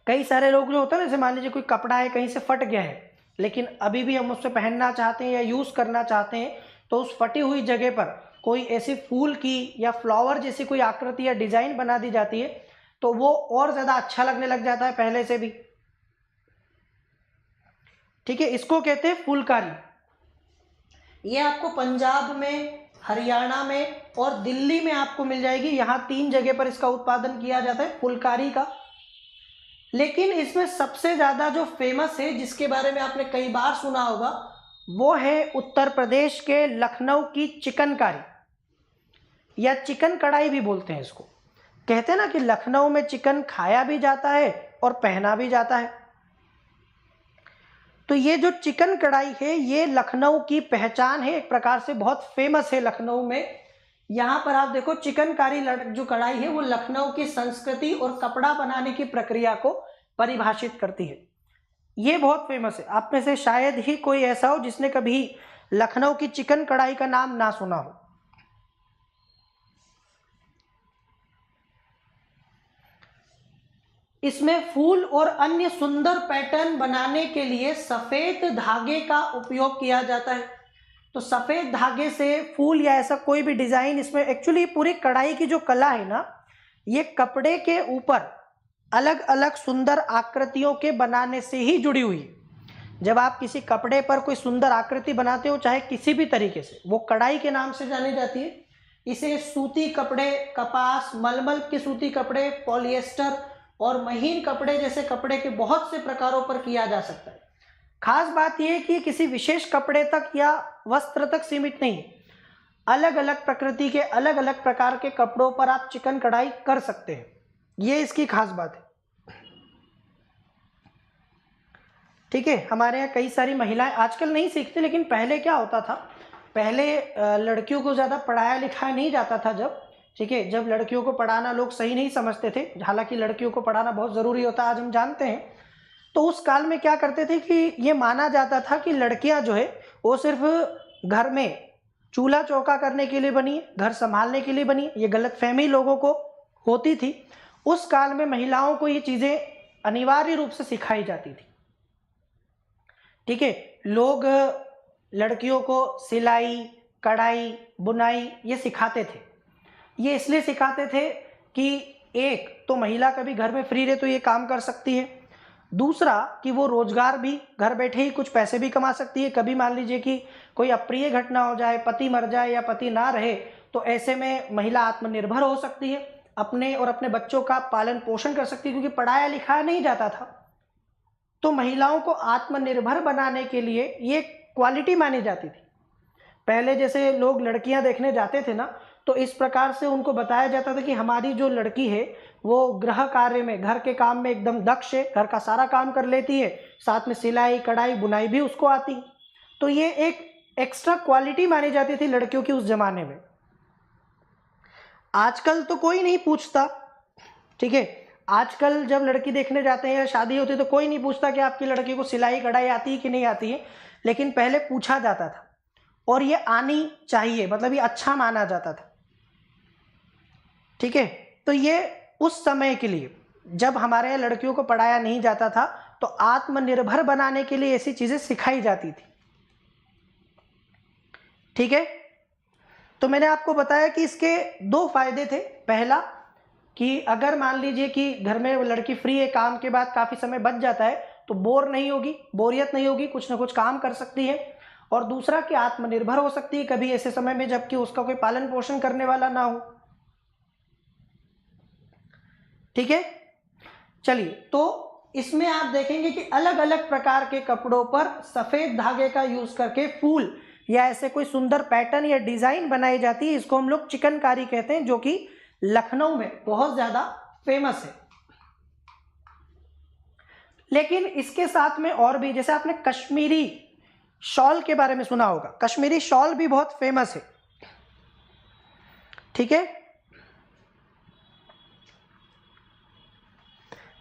कई सारे लोग जो होता है ना, जैसे मान लीजिए कोई कपड़ा है कहीं से फट गया है, लेकिन अभी भी हम उससे पहनना चाहते हैं या यूज़ करना चाहते हैं, तो उस फटी हुई जगह पर कोई ऐसे फूल की या फ्लावर जैसी कोई आकृति या डिजाइन बना दी जाती है तो वो और ज्यादा अच्छा लगने लग जाता है पहले से भी। ठीक है, इसको कहते हैं फुलकारी। ये आपको पंजाब में, हरियाणा में और दिल्ली में आपको मिल जाएगी। यहाँ 3 जगह पर इसका उत्पादन किया जाता है फुलकारी का। लेकिन इसमें सबसे ज्यादा जो फेमस है, जिसके बारे में आपने कई बार सुना होगा, वो है उत्तर प्रदेश के लखनऊ की चिकनकारी या चिकन कढ़ाई भी बोलते हैं इसको। कहते हैं ना कि लखनऊ में चिकन खाया भी जाता है और पहना भी जाता है। तो ये जो चिकन कढ़ाई है ये लखनऊ की पहचान है, एक प्रकार से बहुत फेमस है लखनऊ में। यहाँ पर आप देखो चिकनकारी जो कढ़ाई है वो लखनऊ की संस्कृति और कपड़ा बनाने की प्रक्रिया को परिभाषित करती है। ये बहुत फेमस है। आप में से शायद ही कोई ऐसा हो जिसने कभी लखनऊ की चिकन कढ़ाई का नाम ना सुना हो। इसमें फूल और अन्य सुंदर पैटर्न बनाने के लिए सफेद धागे का उपयोग किया जाता है। तो सफेद धागे से फूल या ऐसा कोई भी डिजाइन, इसमें एक्चुअली पूरी कढ़ाई की जो कला है ना, ये कपड़े के ऊपर अलग अलग सुंदर आकृतियों के बनाने से ही जुड़ी हुई है। जब आप किसी कपड़े पर कोई सुंदर आकृति बनाते हो, चाहे किसी भी तरीके से, वो कढ़ाई के नाम से जानी जाती है। इसे सूती कपड़े, कपास, मलमल के सूती कपड़े, पॉलिएस्टर और महीन कपड़े जैसे कपड़े के बहुत से प्रकारों पर किया जा सकता है। खास बात यह है कि किसी विशेष कपड़े तक या वस्त्र तक सीमित नहीं, अलग अलग प्रकृति के अलग अलग प्रकार के कपड़ों पर आप चिकन कढ़ाई कर सकते हैं। ये इसकी खास बात है। ठीक है, हमारे यहाँ कई सारी महिलाएं आजकल नहीं सीखती, लेकिन पहले क्या होता था, पहले लड़कियों को ज़्यादा पढ़ाया लिखाया नहीं जाता था जब, ठीक है, जब लड़कियों को पढ़ाना लोग सही नहीं समझते थे, हालांकि लड़कियों को पढ़ाना बहुत ज़रूरी होता है, आज हम जानते हैं। तो उस काल में क्या करते थे कि ये माना जाता था कि लड़कियां जो है वो सिर्फ घर में चूल्हा चौका करने के लिए बनी है, घर संभालने के लिए बनी है। ये गलतफहमी लोगों को होती थी। उस काल में महिलाओं को ये चीज़ें अनिवार्य रूप से सिखाई जाती थी। ठीक है, लोग लड़कियों को सिलाई, कढ़ाई, बुनाई ये सिखाते थे। ये इसलिए सिखाते थे कि एक तो महिला कभी घर में फ्री रहे तो ये काम कर सकती है, दूसरा कि वो रोजगार भी घर बैठे ही कुछ पैसे भी कमा सकती है। कभी मान लीजिए कि कोई अप्रिय घटना हो जाए, पति मर जाए या पति ना रहे, तो ऐसे में महिला आत्मनिर्भर हो सकती है, अपने और अपने बच्चों का पालन पोषण कर सकती है। क्योंकि पढ़ाया लिखाया नहीं जाता था, तो महिलाओं को आत्मनिर्भर बनाने के लिए ये क्वालिटी मानी जाती थी। पहले जैसे लोग लड़कियां देखने जाते थे ना, तो इस प्रकार से उनको बताया जाता था कि हमारी जो लड़की है वो गृह कार्य में, घर के काम में एकदम दक्ष है, घर का सारा काम कर लेती है, साथ में सिलाई, कढ़ाई, बुनाई भी उसको आती। तो ये एक एक्स्ट्रा क्वालिटी मानी जाती थी लड़कियों की उस जमाने में। आजकल तो कोई नहीं पूछता। ठीक है, आजकल जब लड़की देखने जाते हैं या शादी होती है तो कोई नहीं पूछता कि आपकी लड़की को सिलाई कढ़ाई आती है कि नहीं आती है, लेकिन पहले पूछा जाता था और ये आनी चाहिए, मतलब ये अच्छा माना जाता था। ठीक है, तो ये उस समय के लिए जब हमारे यहाँ लड़कियों को पढ़ाया नहीं जाता था, तो आत्मनिर्भर बनाने के लिए ऐसी चीजें सिखाई जाती थी। ठीक है, तो मैंने आपको बताया कि इसके 2 फायदे थे। पहला कि अगर मान लीजिए कि घर में लड़की फ्री है, काम के बाद काफी समय बच जाता है, तो बोर नहीं होगी, बोरियत नहीं होगी, कुछ ना कुछ काम कर सकती है। और दूसरा कि आत्मनिर्भर हो सकती है कभी ऐसे समय में जबकि उसका कोई पालन पोषण करने वाला ना हो। ठीक है, चलिए, तो इसमें आप देखेंगे कि अलग अलग प्रकार के कपड़ों पर सफेद धागे का यूज करके फूल या ऐसे कोई सुंदर पैटर्न या डिजाइन बनाई जाती है। इसको हम लोग चिकनकारी कहते हैं, जो कि लखनऊ में बहुत ज्यादा फेमस है। लेकिन इसके साथ में और भी, जैसे आपने कश्मीरी शॉल के बारे में सुना होगा, कश्मीरी शॉल भी बहुत फेमस है। ठीक है,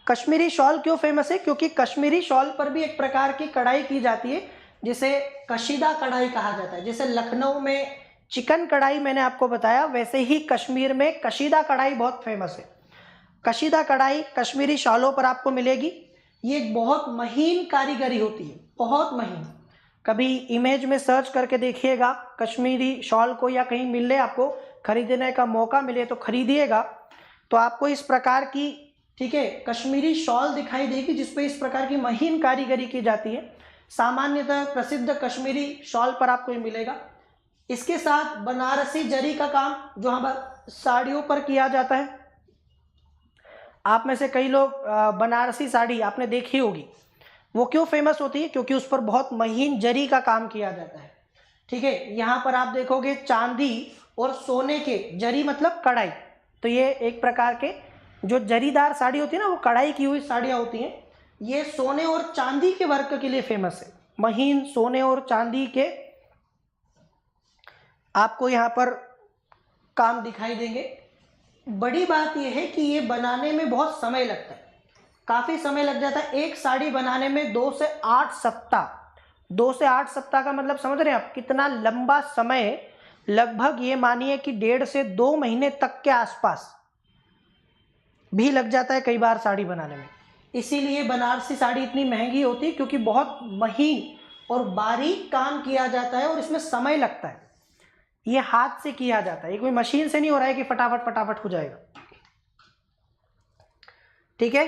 कश्मीरी शॉल क्यों फेमस है? क्योंकि कश्मीरी शॉल पर भी एक प्रकार की कढ़ाई की जाती है जिसे कशीदा कढ़ाई कहा जाता है। जैसे लखनऊ में चिकन कढ़ाई मैंने आपको बताया, वैसे ही कश्मीर में कशीदा कढ़ाई बहुत फेमस है। कशीदा कढ़ाई कश्मीरी शॉलों पर आपको मिलेगी। ये एक बहुत महीन कारीगरी होती है, बहुत महीन। कभी इमेज में सर्च करके देखिएगा, कश्मीरी शॉल को या कहीं मिले आपको खरीदने का मौका मिले तो खरीदिएगा, तो आपको इस प्रकार की, ठीक है, कश्मीरी शॉल दिखाई देगी जिसपे इस प्रकार की महीन कारीगरी की जाती है। सामान्यतः प्रसिद्ध कश्मीरी शॉल पर आपको ये मिलेगा। इसके साथ बनारसी जरी का काम जो हमारे साड़ियों पर किया जाता है। आप में से कई लोग बनारसी साड़ी आपने देखी होगी। वो क्यों फेमस होती है? क्योंकि उस पर बहुत महीन जरी का काम किया जाता है। ठीक है, यहाँ पर आप देखोगे चांदी और सोने के, जरी मतलब कढ़ाई, तो ये एक प्रकार के जो जरीदार साड़ी होती है ना, वो कढ़ाई की हुई साड़ियाँ होती हैं। ये सोने और चांदी के वर्क के लिए फेमस है। महीन सोने और चांदी के आपको यहाँ पर काम दिखाई देंगे। बड़ी बात यह है कि ये बनाने में बहुत समय लगता है, काफ़ी समय लग जाता है। एक साड़ी बनाने में 2 से 8 सप्ताह, 2 से 8 सप्ताह का मतलब समझ रहे हैं आप कितना लंबा समय, लगभग ये मानिए कि 1.5 से 2 महीने तक के आसपास भी लग जाता है कई बार साड़ी बनाने में। इसीलिए बनारसी साड़ी इतनी महंगी होती है, क्योंकि बहुत महीन और बारीक काम किया जाता है और इसमें समय लगता है। ये हाथ से किया जाता है, ये कोई मशीन से नहीं हो रहा है कि फटाफट फटाफट हो जाएगा। ठीक है,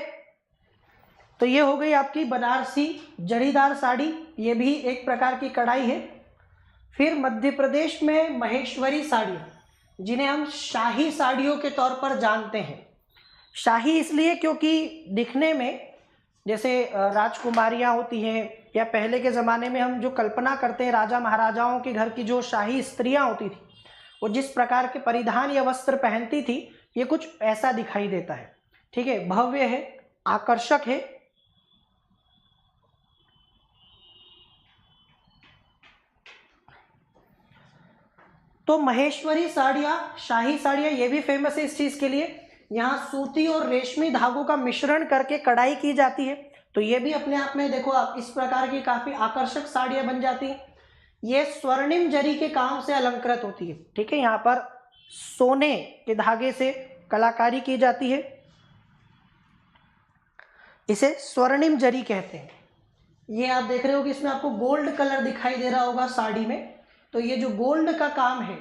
तो ये हो गई आपकी बनारसी जरीदार साड़ी, ये भी एक प्रकार की कढ़ाई है। फिर मध्य प्रदेश में महेश्वरी साड़ियाँ, जिन्हें हम शाही साड़ियों के तौर पर जानते हैं। शाही इसलिए क्योंकि दिखने में जैसे राजकुमारियाँ होती हैं, या पहले के ज़माने में हम जो कल्पना करते हैं राजा महाराजाओं के घर की जो शाही स्त्रियाँ होती थी, वो जिस प्रकार के परिधान या वस्त्र पहनती थी, ये कुछ ऐसा दिखाई देता है। ठीक है, भव्य है, आकर्षक है। तो महेश्वरी साड़ियाँ, शाही साड़ियाँ, ये भी फेमस है इस चीज़ के लिए। यहाँ सूती और रेशमी धागों का मिश्रण करके कढ़ाई की जाती है, तो ये भी अपने आप में देखो आप इस प्रकार की काफ़ी आकर्षक साड़ियाँ बन जाती हैं। ये स्वर्णिम जरी के काम से अलंकृत होती है। ठीक है, यहाँ पर सोने के धागे से कलाकारी की जाती है, इसे स्वर्णिम जरी कहते हैं। ये आप देख रहे हो कि इसमें आपको गोल्ड कलर दिखाई दे रहा होगा साड़ी में, तो ये जो गोल्ड का काम है,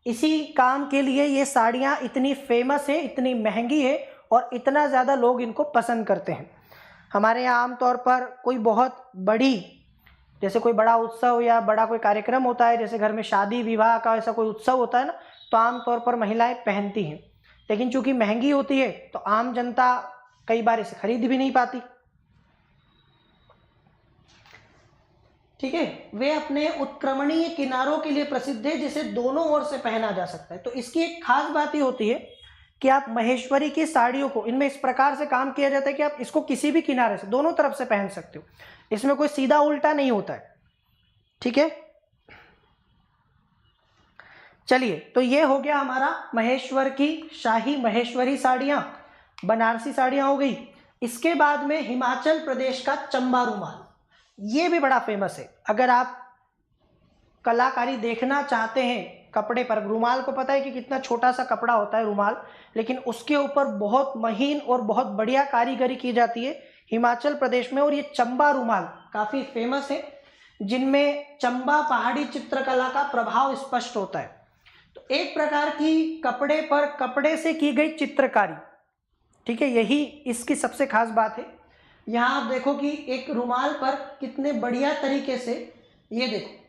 इसी काम के लिए ये साड़ियाँ इतनी फेमस है, इतनी महंगी है और इतना ज़्यादा लोग इनको पसंद करते हैं। हमारे यहाँ आमतौर पर कोई बहुत बड़ी, जैसे कोई बड़ा उत्सव या बड़ा कोई कार्यक्रम होता है, जैसे घर में शादी विवाह का ऐसा कोई उत्सव होता है ना, तो आमतौर पर महिलाएं पहनती हैं। लेकिन चूंकि महंगी होती है तो आम जनता कई बार इसे खरीद भी नहीं पाती। ठीक है, वे अपने उत्क्रमणीय किनारों के लिए प्रसिद्ध है, जिसे दोनों ओर से पहना जा सकता है। तो इसकी एक खास बात ये होती है कि आप महेश्वरी की साड़ियों को, इनमें इस प्रकार से काम किया जाता है कि आप इसको किसी भी किनारे से, दोनों तरफ से पहन सकते हो। इसमें कोई सीधा उल्टा नहीं होता है। ठीक है, चलिए, तो ये हो गया हमारा महेश्वर की शाही महेश्वरी साड़ियाँ, बनारसी साड़ियाँ हो गई। इसके बाद में हिमाचल प्रदेश का चंबा रुमाल, ये भी बड़ा फेमस है। अगर आप कलाकारी देखना चाहते हैं कपड़े पर, रुमाल को पता है कि कितना छोटा सा कपड़ा होता है रुमाल, लेकिन उसके ऊपर बहुत महीन और बहुत बढ़िया कारीगरी की जाती है हिमाचल प्रदेश में। और ये चंबा रुमाल काफ़ी फेमस है, जिनमें चंबा पहाड़ी चित्रकला का प्रभाव स्पष्ट होता है। तो एक प्रकार की कपड़े पर कपड़े से की गई चित्रकारी। ठीक है, यही इसकी सबसे खास बात है। यहाँ आप देखो कि एक रुमाल पर कितने बढ़िया तरीके से, ये देखो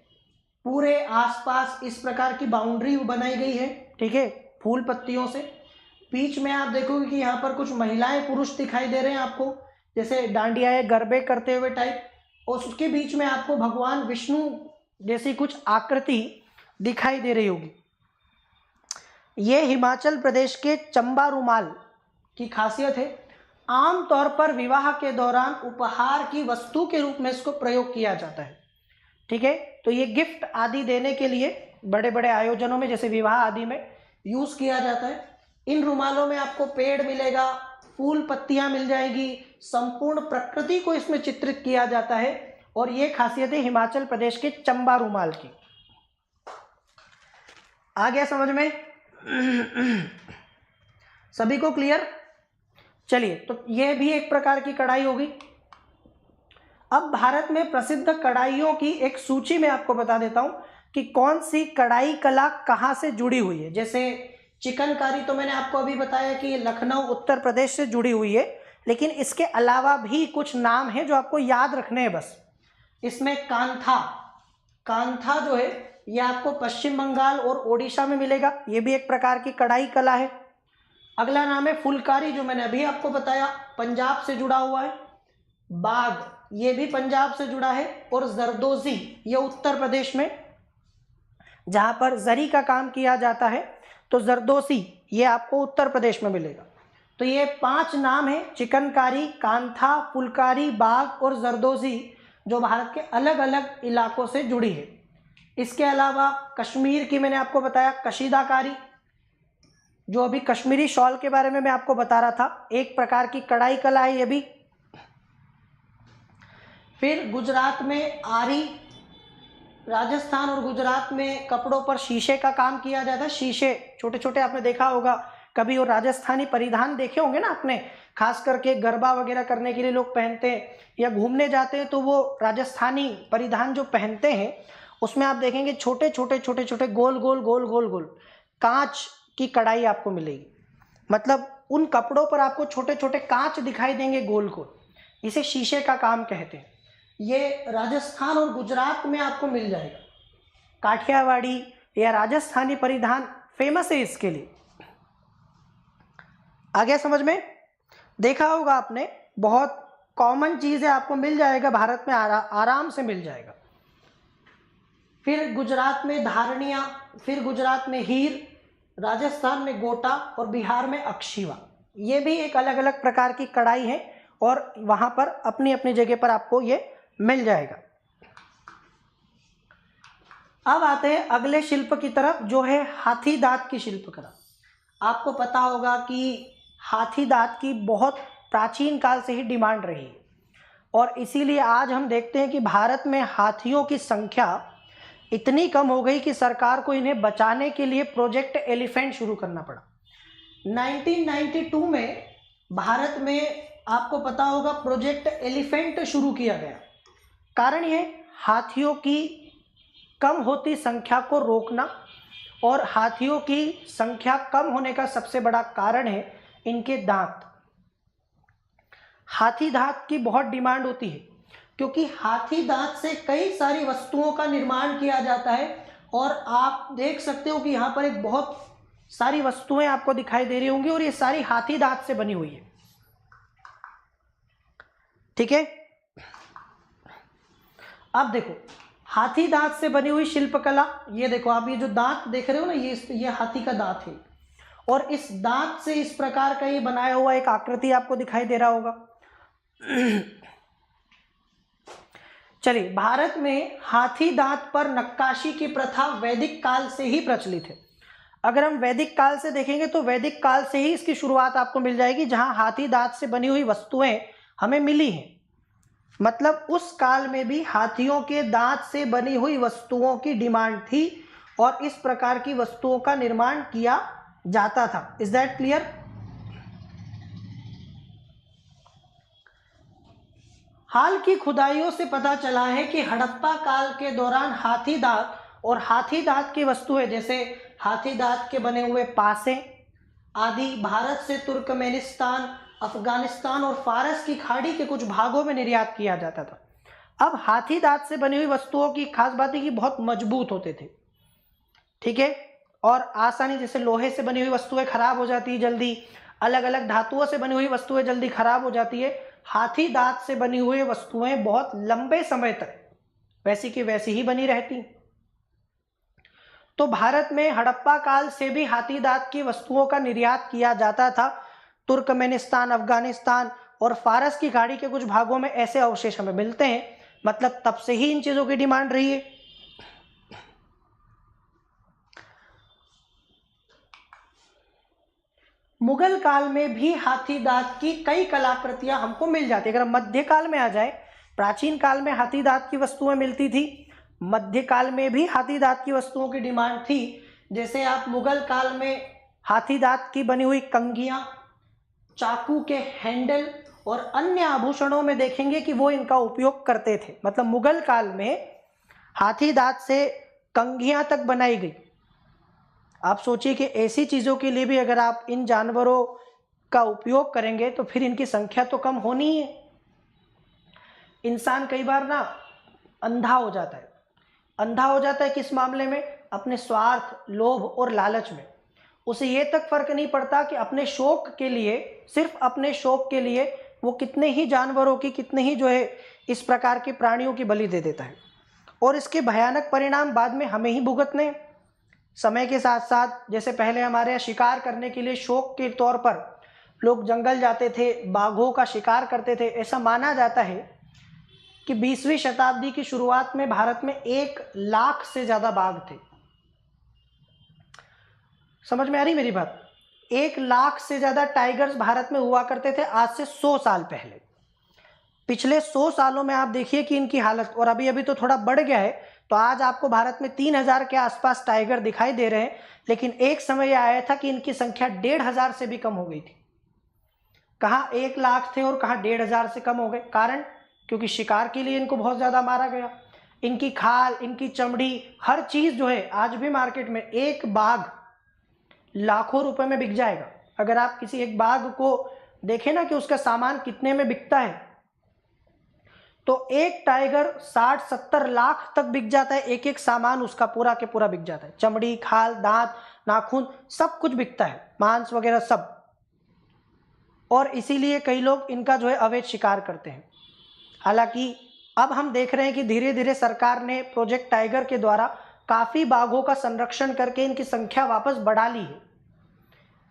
पूरे आसपास इस प्रकार की बाउंड्री बनाई गई है। ठीक है, फूल पत्तियों से। बीच में आप देखोगे कि यहाँ पर कुछ महिलाएं पुरुष दिखाई दे रहे हैं आपको, जैसे डांडिया गरबे करते हुए टाइप, और उसके बीच में आपको भगवान विष्णु जैसी कुछ आकृति दिखाई दे रही होगी। ये हिमाचल प्रदेश के चंबा रुमाल की खासियत है। आम तौर पर विवाह के दौरान उपहार की वस्तु के रूप में इसको प्रयोग किया जाता है। ठीक है, तो ये गिफ्ट आदि देने के लिए बड़े बड़े आयोजनों में, जैसे विवाह आदि में यूज किया जाता है। इन रुमालों में आपको पेड़ मिलेगा, फूल पत्तियां मिल जाएगी, संपूर्ण प्रकृति को इसमें चित्रित किया जाता है। और ये खासियत है हिमाचल प्रदेश के चंबा रुमाल की। आ गया समझ में? सभी को क्लियर? चलिए, तो यह भी एक प्रकार की कढ़ाई होगी। अब भारत में प्रसिद्ध कढ़ाइयों की एक सूची में आपको बता देता हूं कि कौन सी कढ़ाई कला कहां से जुड़ी हुई है। जैसे चिकनकारी तो मैंने आपको अभी बताया कि लखनऊ उत्तर प्रदेश से जुड़ी हुई है, लेकिन इसके अलावा भी कुछ नाम हैं जो आपको याद रखने हैं बस। इसमें कांथा, कांथा जो है ये आपको पश्चिम बंगाल और ओडिशा में मिलेगा, ये भी एक प्रकार की कढ़ाई कला है। अगला नाम है फुलकारी, जो मैंने अभी आपको बताया पंजाब से जुड़ा हुआ है। बाग ये भी पंजाब से जुड़ा है। और जरदोजी ये उत्तर प्रदेश में जहां पर जरी का काम किया जाता है, तो जरदोसी ये आपको उत्तर प्रदेश में मिलेगा। तो ये 5 नाम है, चिकनकारी, कांथा, फुलकारी, बाग और जरदोजी, जो भारत के अलग अलग इलाकों से जुड़ी है। इसके अलावा कश्मीर की मैंने आपको बताया कशीदाकारी, जो अभी कश्मीरी शॉल के बारे में मैं आपको बता रहा था, एक प्रकार की कढ़ाई कला है ये भी। फिर गुजरात में आरी, राजस्थान और गुजरात में कपड़ों पर शीशे का काम किया जाता है। शीशे छोटे छोटे आपने देखा होगा कभी, और राजस्थानी परिधान देखे होंगे ना आपने, खास करके गरबा वगैरह करने के लिए लोग पहनते हैं या घूमने जाते हैं, तो वो राजस्थानी परिधान जो पहनते हैं उसमें आप देखेंगे छोटे छोटे छोटे छोटे गोल गोल गोल गोल गोल कांच की कढ़ाई आपको मिलेगी। मतलब उन कपड़ों पर आपको छोटे छोटे कांच दिखाई देंगे गोल गोल, इसे शीशे का काम कहते हैं। ये राजस्थान और गुजरात में आपको मिल जाएगा। काठियावाड़ी या राजस्थानी परिधान फेमस है इसके लिए। आगे समझ में? देखा होगा आपने, बहुत कॉमन चीज़ है, आपको मिल जाएगा भारत में, आराम से मिल जाएगा। फिर गुजरात में धारणिया, फिर गुजरात में हीर, राजस्थान में गोटा और बिहार में अक्षिवा। ये भी एक अलग अलग प्रकार की कढ़ाई है और वहाँ पर अपनी अपनी जगह पर आपको ये मिल जाएगा। अब आते हैं अगले शिल्प की तरफ, जो है हाथी दांत की शिल्पकला। आपको पता होगा कि हाथी दांत की बहुत प्राचीन काल से ही डिमांड रही है, और इसीलिए आज हम देखते हैं कि भारत में हाथियों की संख्या इतनी कम हो गई कि सरकार को इन्हें बचाने के लिए प्रोजेक्ट एलिफेंट शुरू करना पड़ा। 1992 में भारत में आपको पता होगा प्रोजेक्ट एलिफेंट शुरू किया गया। कारण ये हाथियों की कम होती संख्या को रोकना, और हाथियों की संख्या कम होने का सबसे बड़ा कारण है इनके दांत। हाथी दांत की बहुत डिमांड होती है, क्योंकि हाथी दांत से कई सारी वस्तुओं का निर्माण किया जाता है। और आप देख सकते हो कि यहाँ पर एक बहुत सारी वस्तुएं आपको दिखाई दे रही होंगी, और ये सारी हाथी दांत से बनी हुई है। ठीक है, अब देखो हाथी दांत से बनी हुई शिल्पकला। ये देखो आप, ये जो दांत देख रहे हो ना, ये हाथी का दांत है, और इस दांत से इस प्रकार का ये बनाया हुआ एक आकृति आपको दिखाई दे रहा होगा। चलिए, भारत में हाथी दांत पर नक्काशी की प्रथा वैदिक काल से ही प्रचलित है। अगर हम वैदिक काल से देखेंगे तो वैदिक काल से ही इसकी शुरुआत आपको मिल जाएगी, जहां हाथी दांत से बनी हुई वस्तुएं हमें मिली हैं। मतलब उस काल में भी हाथियों के दांत से बनी हुई वस्तुओं की डिमांड थी, और इस प्रकार की वस्तुओं का निर्माण किया जाता था। Is that clear? हाल की खुदाइयों से पता चला है कि हड़प्पा काल के दौरान हाथी दांत और हाथी दांत की वस्तुएं, जैसे हाथी दांत के बने हुए पासे आदि, भारत से तुर्कमेनिस्तान, अफगानिस्तान और फारस की खाड़ी के कुछ भागों में निर्यात किया जाता था। अब हाथी दांत से बनी हुई वस्तुओं की खास बात है कि बहुत मजबूत होते थे। ठीक है, और आसानी, जैसे लोहे से बनी हुई वस्तुएं खराब हो जाती है जल्दी, अलग अलग धातुओं से बनी हुई वस्तुएं जल्दी खराब हो जाती है। हाथी दांत से बनी हुई वस्तुएं बहुत लंबे समय तक वैसी की वैसी ही बनी रहती। तो भारत में हड़प्पा काल से भी हाथी दांत की वस्तुओं का निर्यात किया जाता था। तुर्कमेनिस्तान, अफगानिस्तान और फारस की खाड़ी के कुछ भागों में ऐसे अवशेष हमें मिलते हैं। मतलब तब से ही इन चीजों की डिमांड रही है। मुगल काल में भी हाथी दांत की कई कलाकृतियां हमको मिल जाती है। अगर हम मध्यकाल में आ जाए, प्राचीन काल में हाथी दांत की वस्तुएं मिलती थी, मध्यकाल में भी हाथी दांत की वस्तुओं की डिमांड थी। जैसे आप मुगल काल में हाथी दांत की बनी हुई कंघियां, चाकू के हैंडल और अन्य आभूषणों में देखेंगे कि वो इनका उपयोग करते थे। मतलब मुगल काल में हाथी दांत से कंघियां तक बनाई गई। आप सोचिए कि ऐसी चीजों के लिए भी अगर आप इन जानवरों का उपयोग करेंगे तो फिर इनकी संख्या तो कम होनी ही है। इंसान कई बार ना अंधा हो जाता है। अंधा हो जाता है किस मामले में? अपने स्वार्थ, लोभ और लालच में। उसे ये तक फर्क नहीं पड़ता कि अपने शौक के लिए, सिर्फ अपने शौक के लिए वो कितने ही जानवरों की, कितने ही जो है इस प्रकार के प्राणियों की बलि दे देता है। और इसके भयानक परिणाम बाद में हमें ही भुगतने। समय के साथ साथ जैसे पहले हमारे यहाँ शिकार करने के लिए शौक के तौर पर लोग जंगल जाते थे, बाघों का शिकार करते थे। ऐसा माना जाता है कि 20वीं शताब्दी की शुरुआत में भारत में 1 लाख से ज्यादा बाघ थे। समझ में आ रही मेरी बात? 1 लाख से ज्यादा टाइगर्स भारत में हुआ करते थे आज से 100 साल पहले। पिछले 100 सालों में आप देखिए कि इनकी हालत, और अभी अभी तो थोड़ा बढ़ गया है, तो आज आपको भारत में 3000 के आसपास टाइगर दिखाई दे रहे हैं। लेकिन एक समय यह आया था कि इनकी संख्या 1500 से भी कम हो गई थी। कहाँ 1 लाख थे और कहाँ 1500 से कम हो गए? कारण, क्योंकि शिकार के लिए इनको बहुत ज्यादा मारा गया। इनकी खाल, इनकी चमड़ी, हर चीज जो है आज भी मार्केट में, एक बाघ लाखों रुपए में बिक जाएगा। अगर आप किसी एक बाघ को देखें ना कि उसका सामान कितने में बिकता है, तो एक टाइगर 60-70 लाख तक बिक जाता है। एक एक सामान उसका पूरा के पूरा बिक जाता है। चमड़ी, खाल, दांत, नाखून, सब कुछ बिकता है, मांस वगैरह सब। और इसीलिए कई लोग इनका जो है अवैध शिकार करते हैं। हालांकि अब हम देख रहे हैं कि धीरे धीरे सरकार ने प्रोजेक्ट टाइगर के द्वारा काफी बाघों का संरक्षण करके इनकी संख्या वापस बढ़ा ली है।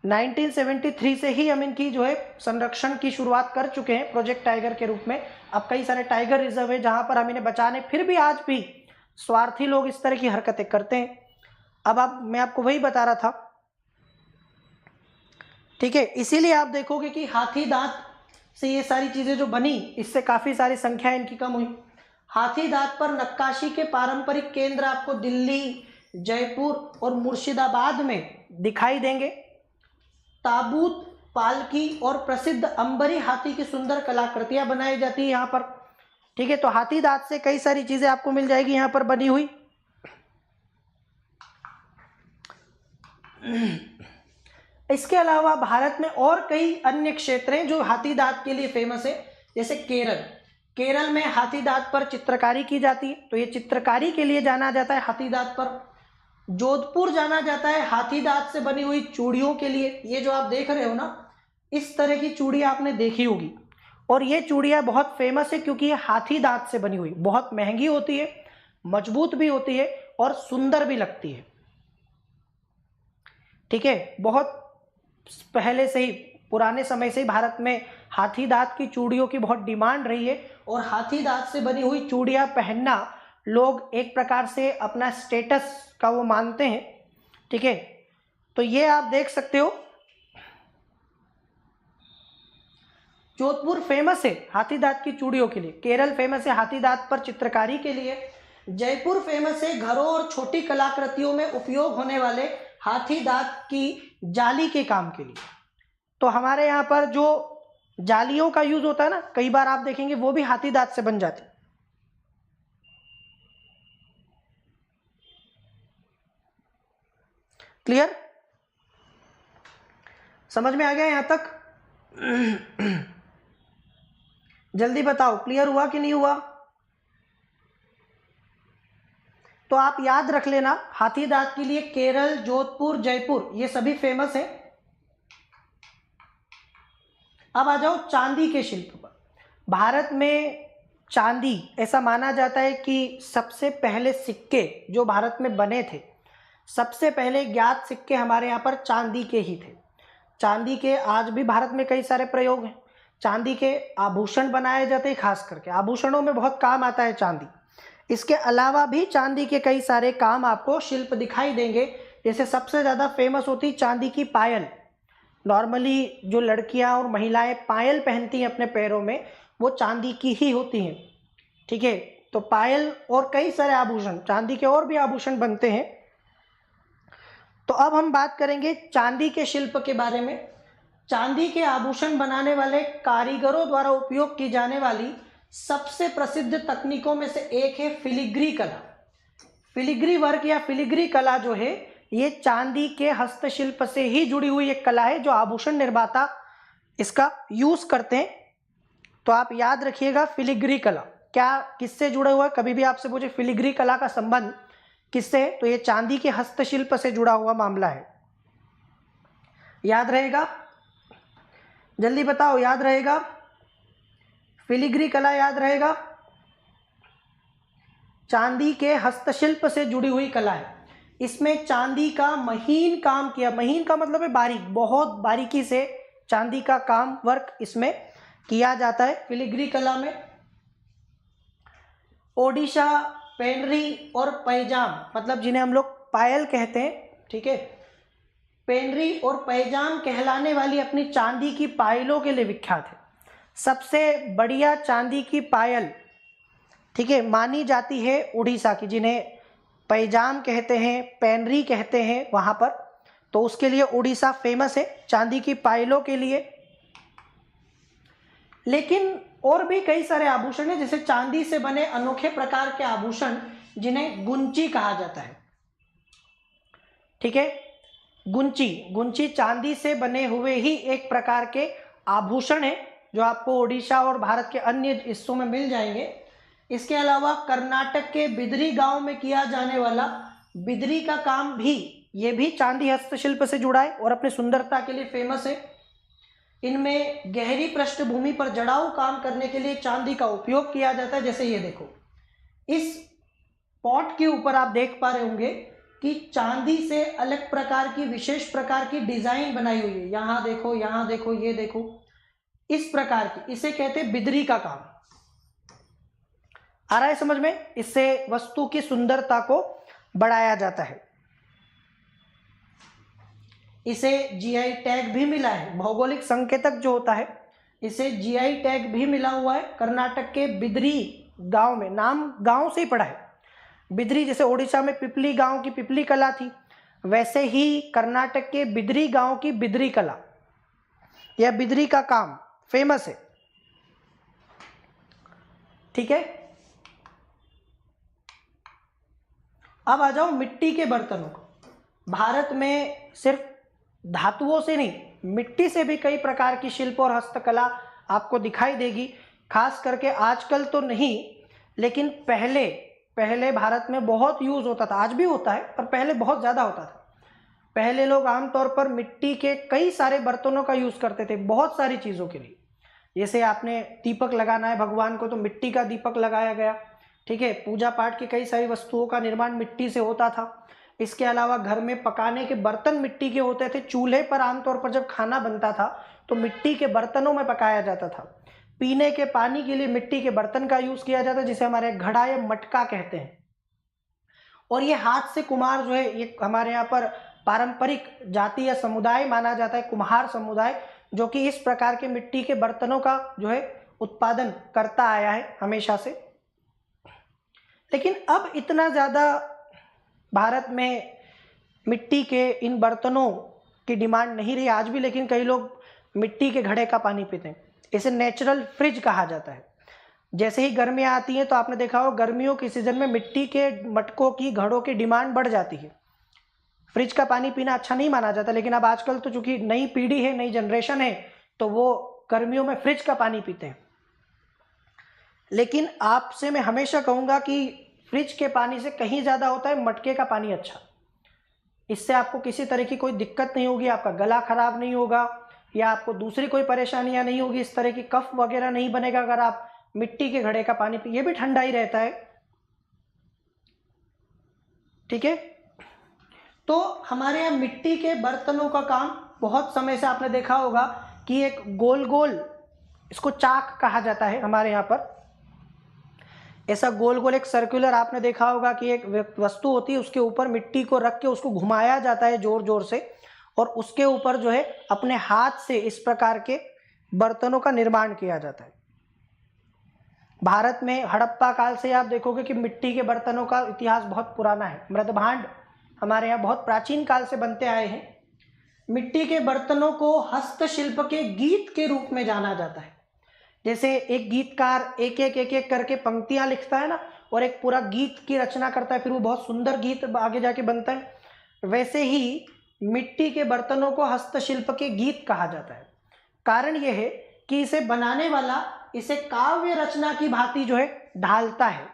1973 से ही हम इनकी जो है संरक्षण की शुरुआत कर चुके हैं प्रोजेक्ट टाइगर के रूप में। अब कई सारे टाइगर रिजर्व है जहां पर हम इन्हें बचाने, फिर भी आज भी स्वार्थी लोग इस तरह की हरकतें करते हैं। अब मैं आपको वही बता रहा था, ठीक है। इसीलिए आप देखोगे कि हाथी दांत से ये सारी चीजें जो बनी, इससे काफी सारी संख्या इनकी कम हुई। हाथी दांत पर नक्काशी के पारंपरिक केंद्र आपको दिल्ली, जयपुर और मुर्शिदाबाद में दिखाई देंगे। ताबूत, पालकी और प्रसिद्ध अंबरी हाथी की सुंदर कलाकृतियां बनाई जाती है यहाँ पर, ठीक है। तो हाथी दांत से कई सारी चीजें आपको मिल जाएगी यहाँ पर बनी हुई। इसके अलावा भारत में और कई अन्य क्षेत्र हैं जो हाथी दांत के लिए फेमस है। जैसे केरल में हाथी दांत पर चित्रकारी की जाती है, तो ये चित्रकारी के लिए जाना जाता है हाथी दांत पर। जोधपुर जाना जाता है हाथी दांत से बनी हुई चूड़ियों के लिए। ये जो आप देख रहे हो ना, इस तरह की चूड़ी आपने देखी होगी, और ये चूड़ियां बहुत फेमस है क्योंकि ये हाथी दांत से बनी हुई, बहुत महंगी होती है, मजबूत भी होती है और सुंदर भी लगती है, ठीक है। बहुत पहले से ही, पुराने समय से ही भारत में हाथी दांत की चूड़ियों की बहुत डिमांड रही है, और हाथी दांत से बनी हुई चूड़ियां पहनना लोग एक प्रकार से अपना स्टेटस का वो मानते हैं, ठीक है। तो ये आप देख सकते हो, जोधपुर फेमस है हाथी दांत की चूड़ियों के लिए, केरल फेमस है हाथी दांत पर चित्रकारी के लिए, जयपुर फेमस है घरों और छोटी कलाकृतियों में उपयोग होने वाले हाथी दांत की जाली के काम के लिए। तो हमारे यहाँ पर जो जालियों का यूज होता है ना, कई बार आप देखेंगे वो भी हाथी दांत से बन जाती। क्लियर? समझ में आ गया यहां तक? जल्दी बताओ, क्लियर हुआ कि नहीं हुआ? तो आप याद रख लेना, हाथी दांत के लिए केरल, जोधपुर, जयपुर ये सभी फेमस हैं। अब आ जाओ चांदी के शिल्प पर। भारत में चांदी, ऐसा माना जाता है कि सबसे पहले सिक्के जो भारत में बने थे, सबसे पहले ज्ञात सिक्के हमारे यहाँ पर चांदी के ही थे। चांदी के आज भी भारत में कई सारे प्रयोग हैं। चांदी के आभूषण बनाए जाते हैं, खास करके आभूषणों में बहुत काम आता है चांदी। इसके अलावा भी चांदी के कई सारे काम आपको शिल्प दिखाई देंगे। जैसे सबसे ज़्यादा फेमस होती चांदी की पायल। नॉर्मली जो लड़कियां और महिलाएं पायल पहनती हैं अपने पैरों में, वो चांदी की ही होती हैं, ठीक है। तो पायल और कई सारे आभूषण, चांदी के और भी आभूषण बनते हैं। तो अब हम बात करेंगे चांदी के शिल्प के बारे में। चांदी के आभूषण बनाने वाले कारीगरों द्वारा उपयोग की जाने वाली सबसे प्रसिद्ध तकनीकों में से एक है फिलिग्री कला। फिलिग्री वर्क या फिलिग्री कला जो है ये चांदी के हस्तशिल्प से ही जुड़ी हुई एक कला है जो आभूषण निर्माता इसका यूज करते हैं। तो आप याद रखिएगा फिलिग्री कला क्या किससे जुड़ा हुआ है। कभी भी आपसे पूछे फिलिग्री कला का संबंध किससे है तो ये चांदी के हस्तशिल्प से जुड़ा हुआ मामला है। याद रहेगा, जल्दी बताओ, याद रहेगा? फिलिग्री कला याद रहेगा, चांदी के हस्तशिल्प से जुड़ी हुई कला है। इसमें चांदी का महीन काम किया, महीन का मतलब है बारीक, बहुत बारीकी से चांदी का काम वर्क इसमें किया जाता है फिलिग्री कला में। ओडिशा, पेनरी और पैजाम, मतलब जिन्हें हम लोग पायल कहते हैं, ठीक है, पेनरी और पैजाम कहलाने वाली अपनी चांदी की पायलों के लिए विख्यात है। सबसे बढ़िया चांदी की पायल, ठीक है, मानी जाती है उड़ीसा की, जिन्हें पैजाम कहते हैं, पेनरी कहते हैं वहाँ पर, तो उसके लिए उड़ीसा फेमस है चांदी की पायलों के लिए। लेकिन और भी कई सारे आभूषण हैं, जैसे चांदी से बने अनोखे प्रकार के आभूषण जिन्हें गुंची कहा जाता है, ठीक है। गुंची चांदी से बने हुए ही एक प्रकार के आभूषण है जो आपको ओडिशा और भारत के अन्य हिस्सों में मिल जाएंगे। इसके अलावा कर्नाटक के बिदरी गांव में किया जाने वाला बिदरी का काम भी, ये भी चांदी हस्तशिल्प से जुड़ा है और अपनी सुंदरता के लिए फेमस है। इनमें गहरी पृष्ठभूमि पर जड़ाऊ काम करने के लिए चांदी का उपयोग किया जाता है। जैसे ये देखो, इस पॉट के ऊपर आप देख पा रहे होंगे कि चांदी से अलग प्रकार की, विशेष प्रकार की डिजाइन बनाई हुई है। यहाँ देखो, यहाँ देखो, ये देखो, इस प्रकार की, इसे कहते हैं बिदरी का काम। आ रहा है समझ में? इससे वस्तु की सुंदरता को बढ़ाया जाता है। इसे जीआई टैग भी मिला है, भौगोलिक संकेतक जो होता है इसे जीआई टैग भी मिला हुआ है। कर्नाटक के बिदरी गांव में, नाम गांव से ही पड़ा है बिदरी, जैसे ओडिशा में पिपली गांव की पिपली कला थी, वैसे ही कर्नाटक के बिदरी गांव की बिदरी कला या बिदरी का काम फेमस है, ठीक है। अब आ जाओ मिट्टी के बर्तनों को। भारत में सिर्फ धातुओं से नहीं, मिट्टी से भी कई प्रकार की शिल्प और हस्तकला आपको दिखाई देगी। खास करके आजकल तो नहीं, लेकिन पहले भारत में बहुत यूज होता था, आज भी होता है पर पहले बहुत ज़्यादा होता था। पहले लोग आमतौर पर मिट्टी के कई सारे बर्तनों का यूज़ करते थे बहुत सारी चीज़ों के लिए। जैसे आपने दीपक लगाना है भगवान को तो मिट्टी का दीपक लगाया गया, ठीक है। पूजा पाठ की कई सारी वस्तुओं का निर्माण मिट्टी से होता था। इसके अलावा घर में पकाने के बर्तन मिट्टी के होते थे। चूल्हे पर आमतौर पर जब खाना बनता था तो मिट्टी के बर्तनों में पकाया जाता था। पीने के पानी के लिए मिट्टी के बर्तन का यूज किया जाता है, जिसे हमारे घड़ा या मटका कहते हैं। और ये हाथ से कुम्हार जो है, ये हमारे यहाँ पर पारंपरिक जाति या समुदाय माना जाता है, कुम्हार समुदाय, जो कि इस प्रकार के मिट्टी के बर्तनों का जो है उत्पादन करता आया है हमेशा से। लेकिन अब इतना ज़्यादा भारत में मिट्टी के इन बर्तनों की डिमांड नहीं रही आज भी, लेकिन कई लोग मिट्टी के घड़े का पानी पीते हैं। इसे नेचुरल फ्रिज कहा जाता है। जैसे ही गर्मियाँ आती हैं तो आपने देखा हो गर्मियों के सीजन में मिट्टी के मटकों की, घड़ों की डिमांड बढ़ जाती है। फ्रिज का पानी पीना अच्छा नहीं माना जाता, लेकिन अब आजकल तो चूंकि नई पीढ़ी है, नई जनरेशन है, तो वो गर्मियों में फ्रिज का पानी पीते हैं। लेकिन आपसे मैं हमेशा कहूँगा कि फ्रिज के पानी से कहीं ज़्यादा होता है मटके का पानी अच्छा। इससे आपको किसी तरह की कोई दिक्कत नहीं होगी, आपका गला खराब नहीं होगा या आपको दूसरी कोई परेशानियां नहीं होगी, इस तरह की कफ वगैरह नहीं बनेगा अगर आप मिट्टी के घड़े का पानी पिए। ये भी ठंडा ही रहता है, ठीक है। तो हमारे यहाँ मिट्टी के बर्तनों का काम बहुत समय से आपने देखा होगा कि एक गोल गोल, इसको चाक कहा जाता है हमारे यहाँ पर, ऐसा गोल गोल एक सर्कुलर आपने देखा होगा कि एक वस्तु होती है, उसके ऊपर मिट्टी को रख के उसको घुमाया जाता है जोर जोर से, और उसके ऊपर जो है अपने हाथ से इस प्रकार के बर्तनों का निर्माण किया जाता है। भारत में हड़प्पा काल से आप देखोगे कि मिट्टी के बर्तनों का इतिहास बहुत पुराना है। मृदभांड हमारे यहाँ बहुत प्राचीन काल से बनते आए हैं, मिट्टी के बर्तनों को हस्तशिल्प के गीत के रूप में जाना जाता है। जैसे एक गीतकार एक एक करके पंक्तियां लिखता है ना, और एक पूरा गीत की रचना करता है, फिर वो बहुत सुंदर गीत आगे जाके बनता है, वैसे ही मिट्टी के बर्तनों को हस्तशिल्प के गीत कहा जाता है। कारण यह है कि इसे बनाने वाला इसे काव्य रचना की भांति जो है ढालता है।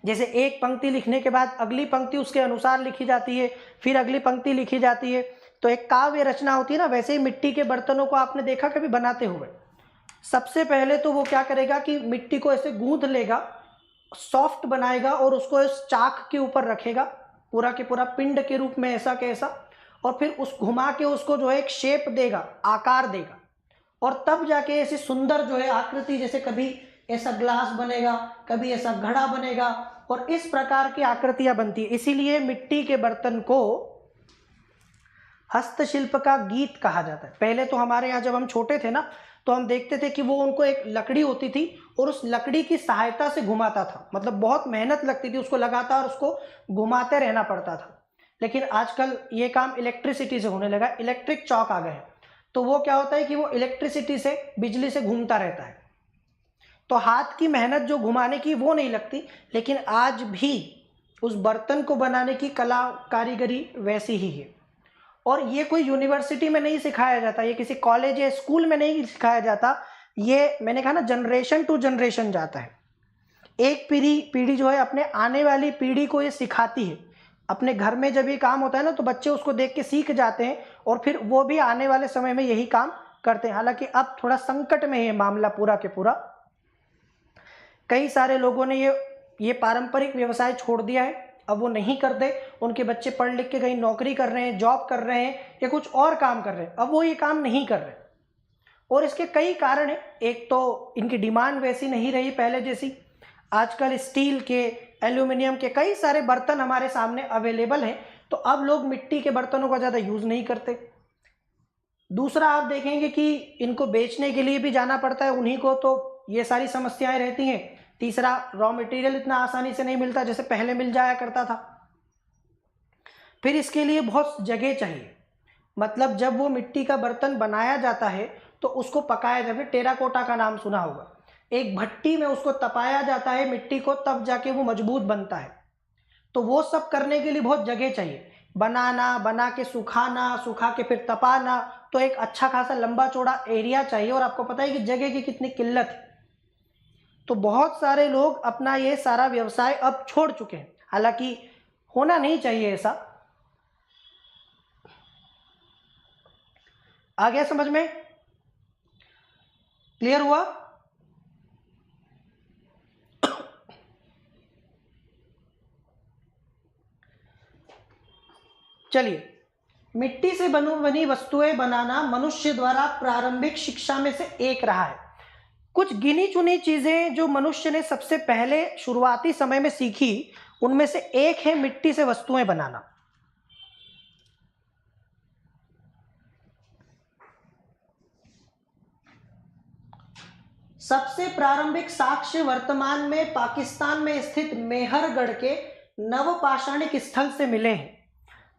जैसे एक पंक्ति लिखने के बाद अगली पंक्ति उसके अनुसार लिखी जाती है, फिर अगली पंक्ति लिखी जाती है, तो एक काव्य रचना होती है ना। वैसे ही मिट्टी के बर्तनों को आपने देखा कभी बनाते हुए? सबसे पहले तो वो क्या करेगा कि मिट्टी को ऐसे गूंथ लेगा, सॉफ्ट बनाएगा और उसको इस चाक के ऊपर रखेगा, पूरा के पूरा पिंड के रूप में ऐसा कैसा, और फिर उस घुमा के उसको जो है एक शेप देगा, आकार देगा, और तब जाके ऐसी सुंदर जो है आकृति, जैसे कभी ऐसा ग्लास बनेगा, कभी ऐसा घड़ा बनेगा, और इस प्रकार की आकृतियां बनती है। इसीलिए मिट्टी के बर्तन को हस्तशिल्प का गीत कहा जाता है। पहले तो हमारे यहाँ जब हम छोटे थे ना, तो हम देखते थे कि वो उनको एक लकड़ी होती थी और उस लकड़ी की सहायता से घुमाता था, मतलब बहुत मेहनत लगती थी उसको लगातार उसको घुमाते रहना पड़ता था। लेकिन आजकल ये काम इलेक्ट्रिसिटी से होने लगा, इलेक्ट्रिक चॉक आ गए हैं, तो वो क्या होता है कि वो इलेक्ट्रिसिटी से, बिजली से घूमता रहता है, तो हाथ की मेहनत जो घुमाने की वो नहीं लगती। लेकिन आज भी उस बर्तन को बनाने की कला कारीगरी वैसी ही है, और ये कोई यूनिवर्सिटी में नहीं सिखाया जाता, ये किसी कॉलेज या स्कूल में नहीं सिखाया जाता, ये मैंने कहा ना जनरेशन टू जनरेशन जाता है। एक पीढ़ी जो है अपने आने वाली पीढ़ी को ये सिखाती है। अपने घर में जब ये काम होता है ना, तो बच्चे उसको देख के सीख जाते हैं और फिर वो भी आने वाले समय में यही काम करते हैं। हालांकि अब थोड़ा संकट में ये मामला पूरा के पूरा, कई सारे लोगों ने ये पारंपरिक व्यवसाय छोड़ दिया है, अब वो नहीं करते। उनके बच्चे पढ़ लिख के कहीं नौकरी कर रहे हैं, जॉब कर रहे हैं या कुछ और काम कर रहे हैं, अब वो ये काम नहीं कर रहे। और इसके कई कारण हैं। एक तो इनकी डिमांड वैसी नहीं रही पहले जैसी। आजकल स्टील के, एल्यूमिनियम के कई सारे बर्तन हमारे सामने अवेलेबल हैं, तो अब लोग मिट्टी के बर्तनों का ज़्यादा यूज़ नहीं करते। दूसरा, आप देखेंगे कि इनको बेचने के लिए भी जाना पड़ता है उन्हीं को, तो ये सारी समस्याएं रहती हैं। तीसरा, रॉ मटेरियल इतना आसानी से नहीं मिलता जैसे पहले मिल जाया करता था। फिर इसके लिए बहुत जगह चाहिए, मतलब जब वो मिट्टी का बर्तन बनाया जाता है तो उसको पकाया जाता है। टेराकोटा का नाम सुना होगा, एक भट्टी में उसको तपाया जाता है मिट्टी को, तब जाके वो मजबूत बनता है। तो वो सब करने के लिए बहुत जगह चाहिए, बनाना, बना के सुखाना, सुखा के फिर तपाना, तो एक अच्छा खासा लंबा चौड़ा एरिया चाहिए। और आपको पता है कि जगह की कितनी किल्लत है, तो बहुत सारे लोग अपना ये सारा व्यवसाय अब छोड़ चुके हैं। हालांकि होना नहीं चाहिए ऐसा। आ गया समझ में? क्लियर हुआ? चलिए, मिट्टी से बनी वस्तुएं बनाना मनुष्य द्वारा प्रारंभिक शिक्षा में से एक रहा है। कुछ गिनी चुनी चीजें जो मनुष्य ने सबसे पहले शुरुआती समय में सीखी, उनमें से एक है मिट्टी से वस्तुएं बनाना। सबसे प्रारंभिक साक्ष्य वर्तमान में पाकिस्तान में स्थित मेहरगढ़ के नवपाषाणिक स्थल से मिले हैं।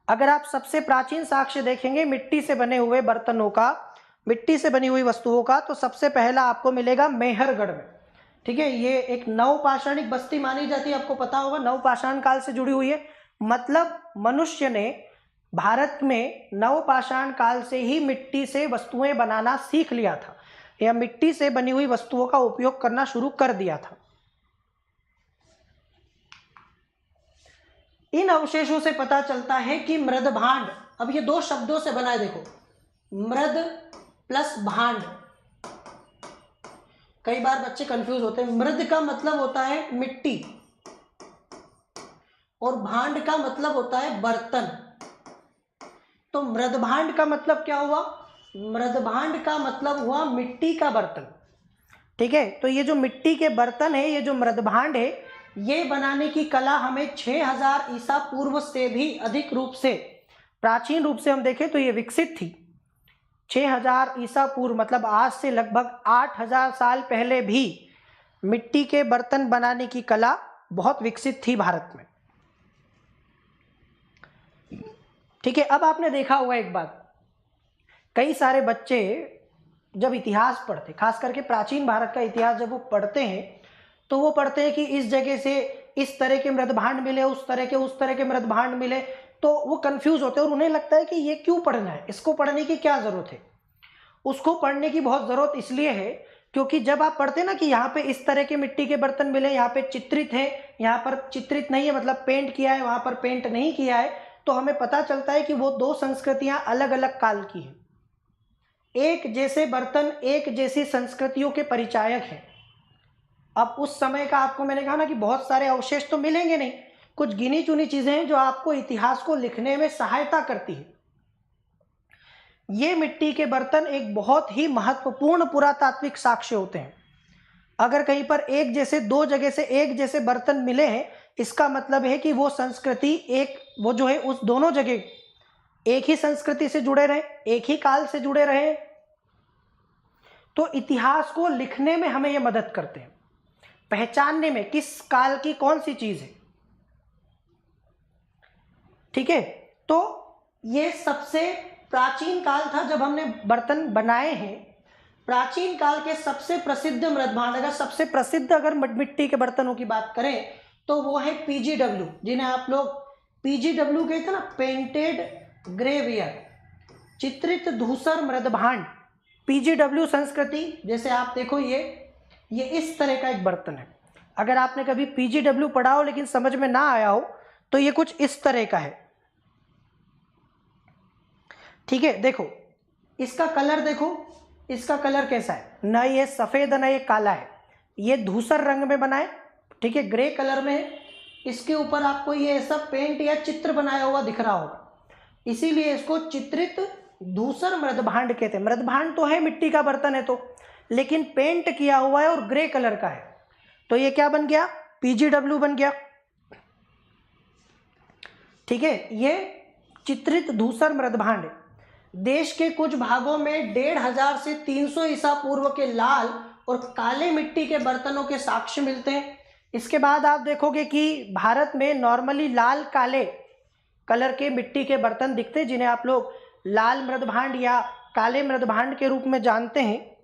अगर आप सबसे प्राचीन साक्ष्य देखेंगे मिट्टी से बने हुए बर्तनों का, मिट्टी से बनी हुई वस्तुओं का, तो सबसे पहला आपको मिलेगा मेहरगढ़ में। ठीक है, ये एक नवपाषाणिक बस्ती मानी जाती है, आपको पता होगा, नवपाषाण काल से जुड़ी हुई है। मतलब मनुष्य ने भारत में नवपाषाण काल से ही मिट्टी से वस्तुएं बनाना सीख लिया था, या मिट्टी से बनी हुई वस्तुओं का उपयोग करना शुरू कर दिया था। इन अवशेषों से पता चलता है कि मृदभांड, अब ये दो शब्दों से बना है, देखो, मृद प्लस भांड। कई बार बच्चे कंफ्यूज होते हैं। मृद का मतलब होता है मिट्टी और भांड का मतलब होता है बर्तन। तो मृदभांड का मतलब क्या हुआ? मृदभांड का मतलब हुआ मिट्टी का बर्तन। ठीक है, तो ये जो मिट्टी के बर्तन है, ये जो मृदभांड है, ये बनाने की कला हमें 6000 ईसा पूर्व से भी अधिक रूप से, प्राचीन रूप से हम देखें तो ये विकसित थी। 6000 ईसा पूर्व मतलब आज से लगभग 8000 साल पहले भी मिट्टी के बर्तन बनाने की कला बहुत विकसित थी भारत में। ठीक है, अब आपने देखा होगा एक बात, कई सारे बच्चे जब इतिहास पढ़ते, खास करके प्राचीन भारत का इतिहास जब वो पढ़ते हैं तो वो पढ़ते हैं कि इस जगह से इस तरह के मृदभांड मिले, उस तरह के मृदभांड मिले, तो वो कंफ्यूज होते हैं और उन्हें लगता है कि ये क्यों पढ़ना है, इसको पढ़ने की क्या जरूरत है। उसको पढ़ने की बहुत जरूरत इसलिए है क्योंकि जब आप पढ़ते हैं ना कि यहाँ पे इस तरह के मिट्टी के बर्तन मिले, यहाँ पे चित्रित है, यहाँ पर चित्रित नहीं है मतलब पेंट किया है, वहां पर पेंट नहीं किया है, तो हमें पता चलता है कि वो दो संस्कृतियां अलग अलग काल की हैं। एक जैसे बर्तन एक जैसी संस्कृतियों के परिचायक हैं। अब उस समय का आपको मैंने कहा ना कि बहुत सारे अवशेष तो मिलेंगे नहीं, कुछ गिनी चुनी चीजें हैं जो आपको इतिहास को लिखने में सहायता करती है। ये मिट्टी के बर्तन एक बहुत ही महत्वपूर्ण पुरातात्विक साक्ष्य होते हैं। अगर कहीं पर एक जैसे, दो जगह से एक जैसे बर्तन मिले हैं, इसका मतलब है कि वो संस्कृति एक, वो जो है उस दोनों जगह एक ही संस्कृति से जुड़े रहे, एक ही काल से जुड़े रहे, तो इतिहास को लिखने में हमें ये मदद करते हैं, पहचानने में किस काल की कौन सी चीज है। ठीक है, तो ये सबसे प्राचीन काल था जब हमने बर्तन बनाए हैं। प्राचीन काल के सबसे प्रसिद्ध मृदभांड, अगर सबसे प्रसिद्ध अगर मिट्टी के बर्तनों की बात करें तो वो है पीजीडब्ल्यू, जिन्हें आप लोग पीजीडब्ल्यू कहते हैं ना, पेंटेड ग्रेवियर, चित्रित धूसर मृदभांड। पीजीडब्ल्यू संस्कृति, जैसे आप देखो ये इस तरह का एक बर्तन है। अगर आपने कभी पीजीडब्ल्यू पढ़ा हो लेकिन समझ में ना आया हो तो ये कुछ इस तरह का है। ठीक है, देखो इसका कलर, देखो इसका कलर कैसा है, न ये सफेद न ये काला है, ये धूसर रंग में बना है। ठीक है, ग्रे कलर में है। इसके ऊपर आपको ये ऐसा पेंट या चित्र बनाया हुआ दिख रहा होगा, इसीलिए इसको चित्रित धूसर मृदभांड कहते हैं। मृदभांड तो है, मिट्टी का बर्तन है तो, लेकिन पेंट किया हुआ है और ग्रे कलर का है, तो ये क्या बन गया, पीजीडब्ल्यू बन गया। ठीक है, ये चित्रित धूसर मृदभांड है। देश के कुछ भागों में 1500 से 300 ईसा पूर्व के लाल और काले मिट्टी के बर्तनों के साक्ष्य मिलते हैं। इसके बाद आप देखोगे कि भारत में नॉर्मली लाल काले कलर के मिट्टी के बर्तन दिखते हैं, जिन्हें आप लोग लाल मृदभांड या काले मृदभांड के रूप में जानते हैं।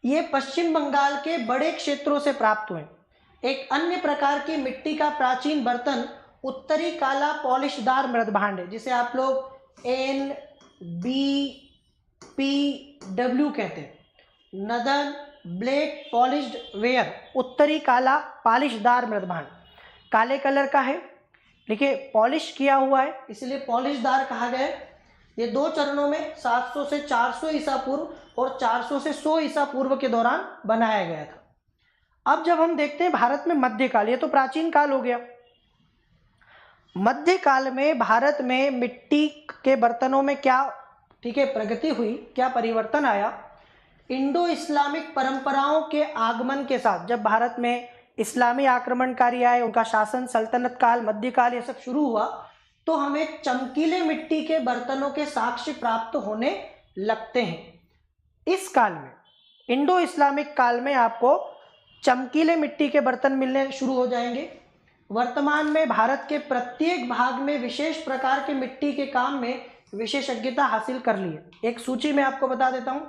ये पश्चिम बंगाल के बड़े क्षेत्रों से प्राप्त हुए। एक अन्य प्रकार की मिट्टी का प्राचीन बर्तन उत्तरी काला पॉलिशदार मृदभांड है, जिसे आप लोग NBPW कहते हैं, नदन ब्लैक पॉलिश्ड वेयर, उत्तरी काला पॉलिशदार मृदभांड। काले कलर का है, देखिए पॉलिश किया हुआ है इसलिए पॉलिशदार कहा गया है। ये दो चरणों में 700 से 400 ईसा पूर्व और 400 से 100 ईसा पूर्व के दौरान बनाया गया था। अब जब हम देखते हैं भारत में मध्यकाल, ये तो प्राचीन काल हो गया। मध्यकाल में भारत में मिट्टी के बर्तनों में क्या, ठीक है, प्रगति हुई, क्या परिवर्तन आया। इंडो इस्लामिक परंपराओं के आगमन के साथ जब भारत में इस्लामी आक्रमणकारी आए, उनका शासन, सल्तनत काल, मध्यकाल, ये सब शुरू हुआ, तो हमें चमकीले मिट्टी के बर्तनों के साक्ष्य प्राप्त होने लगते हैं। इस काल में, इंडो इस्लामिक काल में आपको चमकीले मिट्टी के बर्तन मिलने शुरू हो जाएंगे। वर्तमान में भारत के प्रत्येक भाग में विशेष प्रकार के मिट्टी के काम में विशेषज्ञता हासिल कर ली है। एक सूची में आपको बता देता हूं,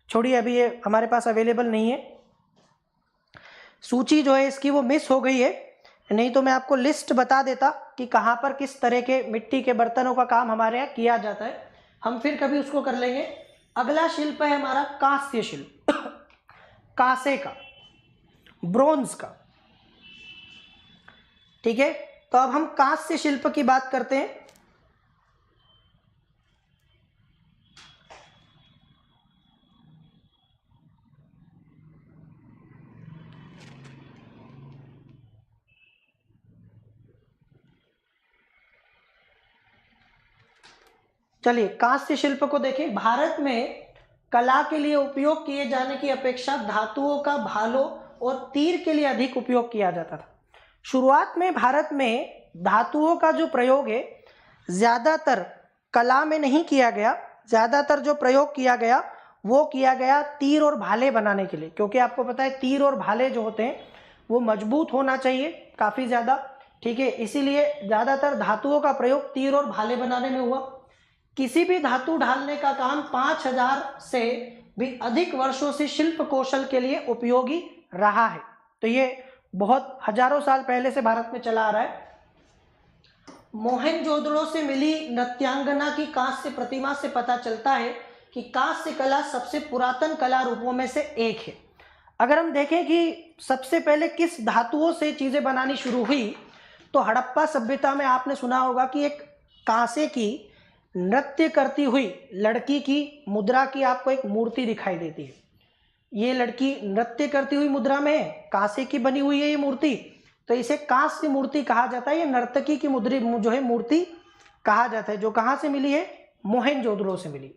छोड़िए अभी ये हमारे पास अवेलेबल नहीं है, सूची जो है इसकी वो मिस हो गई है, नहीं तो मैं आपको लिस्ट बता देता कि कहाँ पर किस तरह के मिट्टी के बर्तनों का काम हमारे यहाँ किया जाता है। हम फिर कभी उसको कर लेंगे। अगला शिल्प है हमारा कांस्य शिल्प, कांसे का, ब्रोंज का। ठीक है, तो अब हम कांस्य शिल्प की बात करते हैं। चलिए कांस्य शिल्प को देखें। भारत में कला के लिए उपयोग किए जाने की अपेक्षा धातुओं का भालों और तीर के लिए अधिक उपयोग किया जाता था। शुरुआत में भारत में धातुओं का जो प्रयोग है ज़्यादातर कला में नहीं किया गया, ज़्यादातर जो प्रयोग किया गया वो किया गया तीर और भाले बनाने के लिए, क्योंकि आपको पता है तीर और भाले जो होते हैं वो मजबूत होना चाहिए काफ़ी ज़्यादा। ठीक है, इसीलिए ज़्यादातर धातुओं का प्रयोग तीर और भाले बनाने में हुआ। किसी भी धातु ढालने का काम 5000 से भी अधिक वर्षों से शिल्प कौशल के लिए उपयोगी रहा है। तो ये बहुत हजारों साल पहले से भारत में चला आ रहा है। मोहनजोदड़ो से मिली नृत्यांगना की कांस्य प्रतिमा से पता चलता है कि कांस्य कला सबसे पुरातन कला रूपों में से एक है। अगर हम देखें कि सबसे पहले किस धातुओं से चीज़ें बनानी शुरू हुई, तो हड़प्पा सभ्यता में आपने सुना होगा कि एक कांसे की नृत्य करती हुई लड़की की मुद्रा की आपको एक मूर्ति दिखाई देती है। ये लड़की नृत्य करती हुई मुद्रा में है, कांसे की बनी हुई है ये मूर्ति, तो इसे कांस्य मूर्ति कहा जाता है। ये नर्तकी की मुद्री जो है मूर्ति कहा जाता है, जो कहाँ से मिली है, मोहनजोदड़ो से मिली।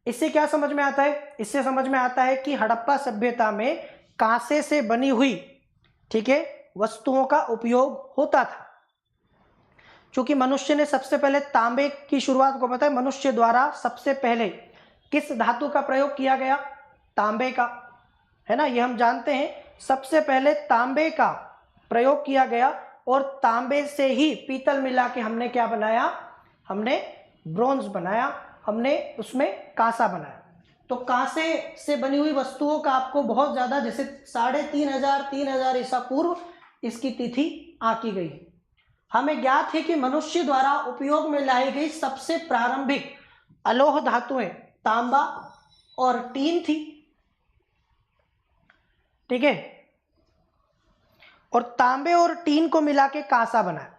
इससे क्या समझ में आता है, इससे समझ में आता है कि हड़प्पा सभ्यता में कांसे से बनी हुई, ठीक है, वस्तुओं का उपयोग होता था। चूंकि मनुष्य ने सबसे पहले तांबे की शुरुआत को पता है, मनुष्य द्वारा सबसे पहले किस धातु का प्रयोग किया गया, तांबे का, है ना, ये हम जानते हैं। सबसे पहले तांबे का प्रयोग किया गया और तांबे से ही पीतल मिला के हमने क्या बनाया, हमने ब्रॉन्ज बनाया, हमने उसमें कांसा बनाया। तो कांसे से बनी हुई वस्तुओं का आपको बहुत ज़्यादा, जैसे 3500 ईसा पूर्व इसकी तिथि आंकी गई है। हमें ज्ञात है कि मनुष्य द्वारा उपयोग में लाई गई सबसे प्रारंभिक अलोह धातुएं तांबा और टीन थी, ठीक है, और तांबे और टीन को मिला के कांसा बना।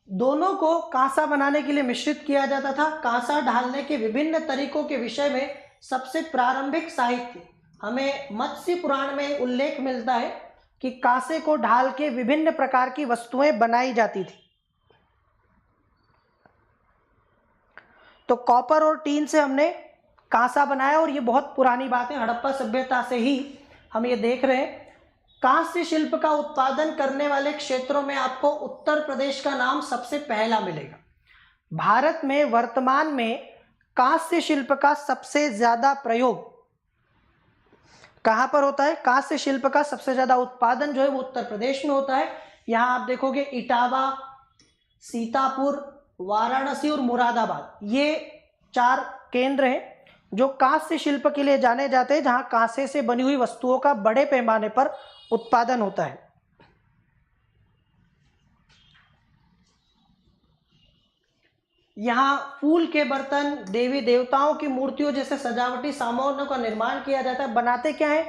दोनों को कांसा बनाने के लिए मिश्रित किया जाता था। कांसा ढालने के विभिन्न तरीकों के विषय में सबसे प्रारंभिक साहित्य हमें मत्स्य पुराण में उल्लेख मिलता है कि कांसे को ढाल के विभिन्न प्रकार की वस्तुएं बनाई जाती थी। तो कॉपर और टीन से हमने कांसा बनाया और ये बहुत पुरानी बात है, हड़प्पा सभ्यता से ही हम ये देख रहे हैं। कांस्य शिल्प का उत्पादन करने वाले क्षेत्रों में आपको उत्तर प्रदेश का नाम सबसे पहला मिलेगा। भारत में वर्तमान में कांस्य शिल्प का सबसे ज्यादा प्रयोग कहां पर होता है, कांस्य शिल्प का सबसे ज्यादा उत्पादन जो है वो उत्तर प्रदेश में होता है। यहां आप देखोगे इटावा, सीतापुर, वाराणसी और मुरादाबाद, ये 4 केंद्र हैं जो कांस्य शिल्प के लिए जाने जाते हैं, जहां कांसे से बनी हुई वस्तुओं का बड़े पैमाने पर उत्पादन होता है। यहाँ फूल के बर्तन, देवी देवताओं की मूर्तियों जैसे सजावटी सामानों का निर्माण किया जाता है। बनाते क्या है,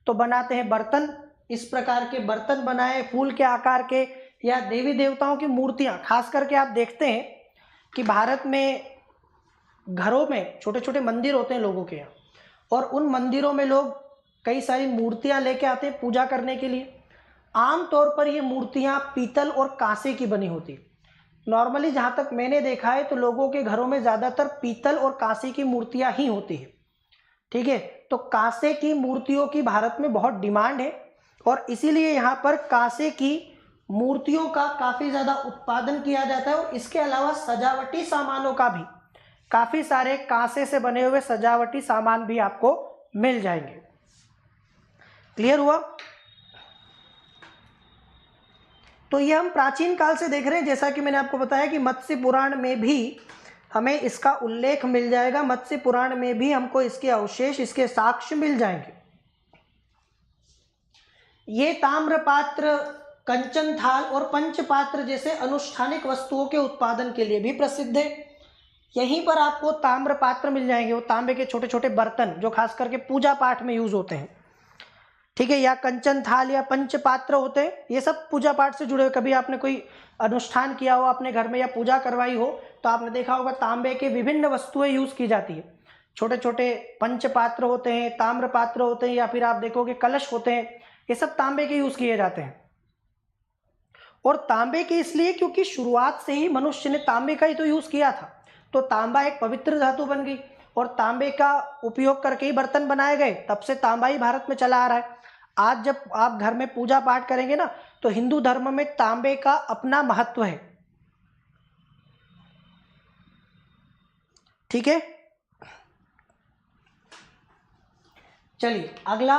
तो बनाते हैं बर्तन, इस प्रकार के बर्तन बनाए फूल के आकार के, या देवी देवताओं की मूर्तियां। खास करके आप देखते हैं कि भारत में घरों में छोटे छोटे मंदिर होते हैं लोगों के यहाँ, और उन मंदिरों में लोग कई सारी मूर्तियां लेके आते हैं पूजा करने के लिए। आमतौर पर ये मूर्तियां पीतल और कांसे की बनी होती है। नॉर्मली जहां तक मैंने देखा है तो लोगों के घरों में ज़्यादातर पीतल और कांसे की मूर्तियां ही होती है, ठीक है। तो कांसे की मूर्तियों की भारत में बहुत डिमांड है और इसीलिए यहाँ पर कांसे की मूर्तियों का काफ़ी ज़्यादा उत्पादन किया जाता है। और इसके अलावा सजावटी सामानों का भी, काफ़ी सारे कांसे से बने हुए सजावटी सामान भी आपको मिल जाएंगे। क्लियर हुआ? तो ये हम प्राचीन काल से देख रहे हैं, जैसा कि मैंने आपको बताया कि मत्स्य पुराण में भी हमें इसका उल्लेख मिल जाएगा। मत्स्य पुराण में भी हमको इसके अवशेष, इसके साक्ष्य मिल जाएंगे। ये ताम्रपात्र, कंचन थाल और पंचपात्र जैसे अनुष्ठानिक वस्तुओं के उत्पादन के लिए भी प्रसिद्ध है। यहीं पर आपको ताम्रपात्र मिल जाएंगे, वो तांबे के छोटे छोटे बर्तन जो खास करके पूजा पाठ में यूज होते हैं, ठीक है, या कंचन थाल या पंचपात्र होते हैं। ये सब पूजा पाठ से जुड़े हुए, कभी आपने कोई अनुष्ठान किया हो अपने घर में या पूजा करवाई हो तो आपने देखा होगा तांबे के विभिन्न वस्तुएं यूज की जाती है। छोटे छोटे पंचपात्र होते हैं, ताम्रपात्र होते हैं, या फिर आप देखोगे कलश होते हैं, ये सब तांबे के यूज किए जाते हैं। और तांबे के इसलिए क्योंकि शुरुआत से ही मनुष्य ने तांबे का ही तो यूज किया था, तो तांबा एक पवित्र धातु बन गई और तांबे का उपयोग करके ही बर्तन बनाए गए। तब से तांबा ही भारत में चला आ रहा है। आज जब आप घर में पूजा पाठ करेंगे ना, तो हिंदू धर्म में तांबे का अपना महत्व है। ठीक है, चलिए अगला,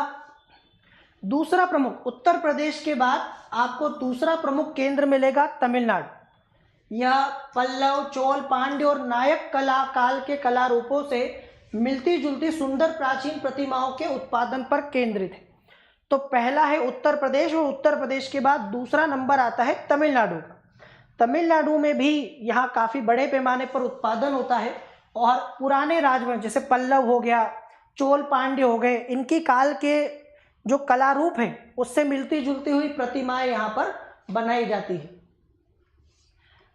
दूसरा प्रमुख, उत्तर प्रदेश के बाद आपको दूसरा प्रमुख केंद्र मिलेगा तमिलनाडु। यह पल्लव, चोल, पांड्य और नायक कला काल के कला रूपों से मिलती जुलती सुंदर प्राचीन प्रतिमाओं के उत्पादन पर केंद्रित है। तो पहला है उत्तर प्रदेश, और उत्तर प्रदेश के बाद दूसरा नंबर आता है तमिलनाडु का। तमिलनाडु में भी यहाँ काफ़ी बड़े पैमाने पर उत्पादन होता है, और पुराने राजवंश जैसे पल्लव हो गया, चोल, पांड्य हो गए, इनकी काल के जो कला रूप है उससे मिलती जुलती हुई प्रतिमाएं यहाँ पर बनाई जाती है।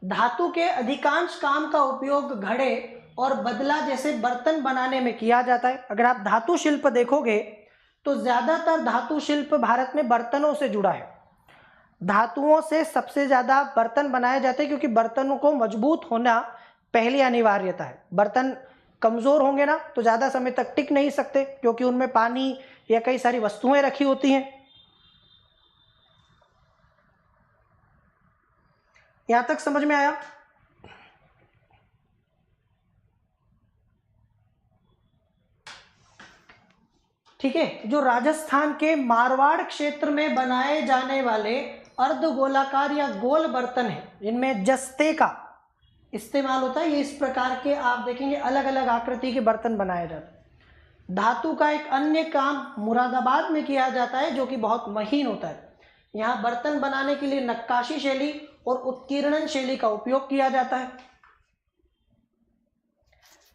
धातु के अधिकांश काम का उपयोग घड़े और बदला जैसे बर्तन बनाने में किया जाता है। अगर आप धातु शिल्प देखोगे तो ज़्यादातर धातु शिल्प भारत में बर्तनों से जुड़ा है। धातुओं से सबसे ज़्यादा बर्तन बनाए जाते हैं, क्योंकि बर्तनों को मजबूत होना पहली अनिवार्यता है। बर्तन कमज़ोर होंगे ना तो ज़्यादा समय तक टिक नहीं सकते, क्योंकि उनमें पानी या कई सारी वस्तुएं रखी होती हैं। यहां तक समझ में आया? ठीक है, जो राजस्थान के मारवाड़ क्षेत्र में बनाए जाने वाले अर्धगोलाकार या गोल बर्तन हैं, इनमें जस्ते का इस्तेमाल होता है। ये इस प्रकार के आप देखेंगे अलग अलग आकृति के बर्तन बनाए जाते हैं। धातु का एक अन्य काम मुरादाबाद में किया जाता है, जो कि बहुत महीन होता है। यहाँ बर्तन बनाने के लिए नक्काशी शैली और उत्कीर्णन शैली का उपयोग किया जाता है।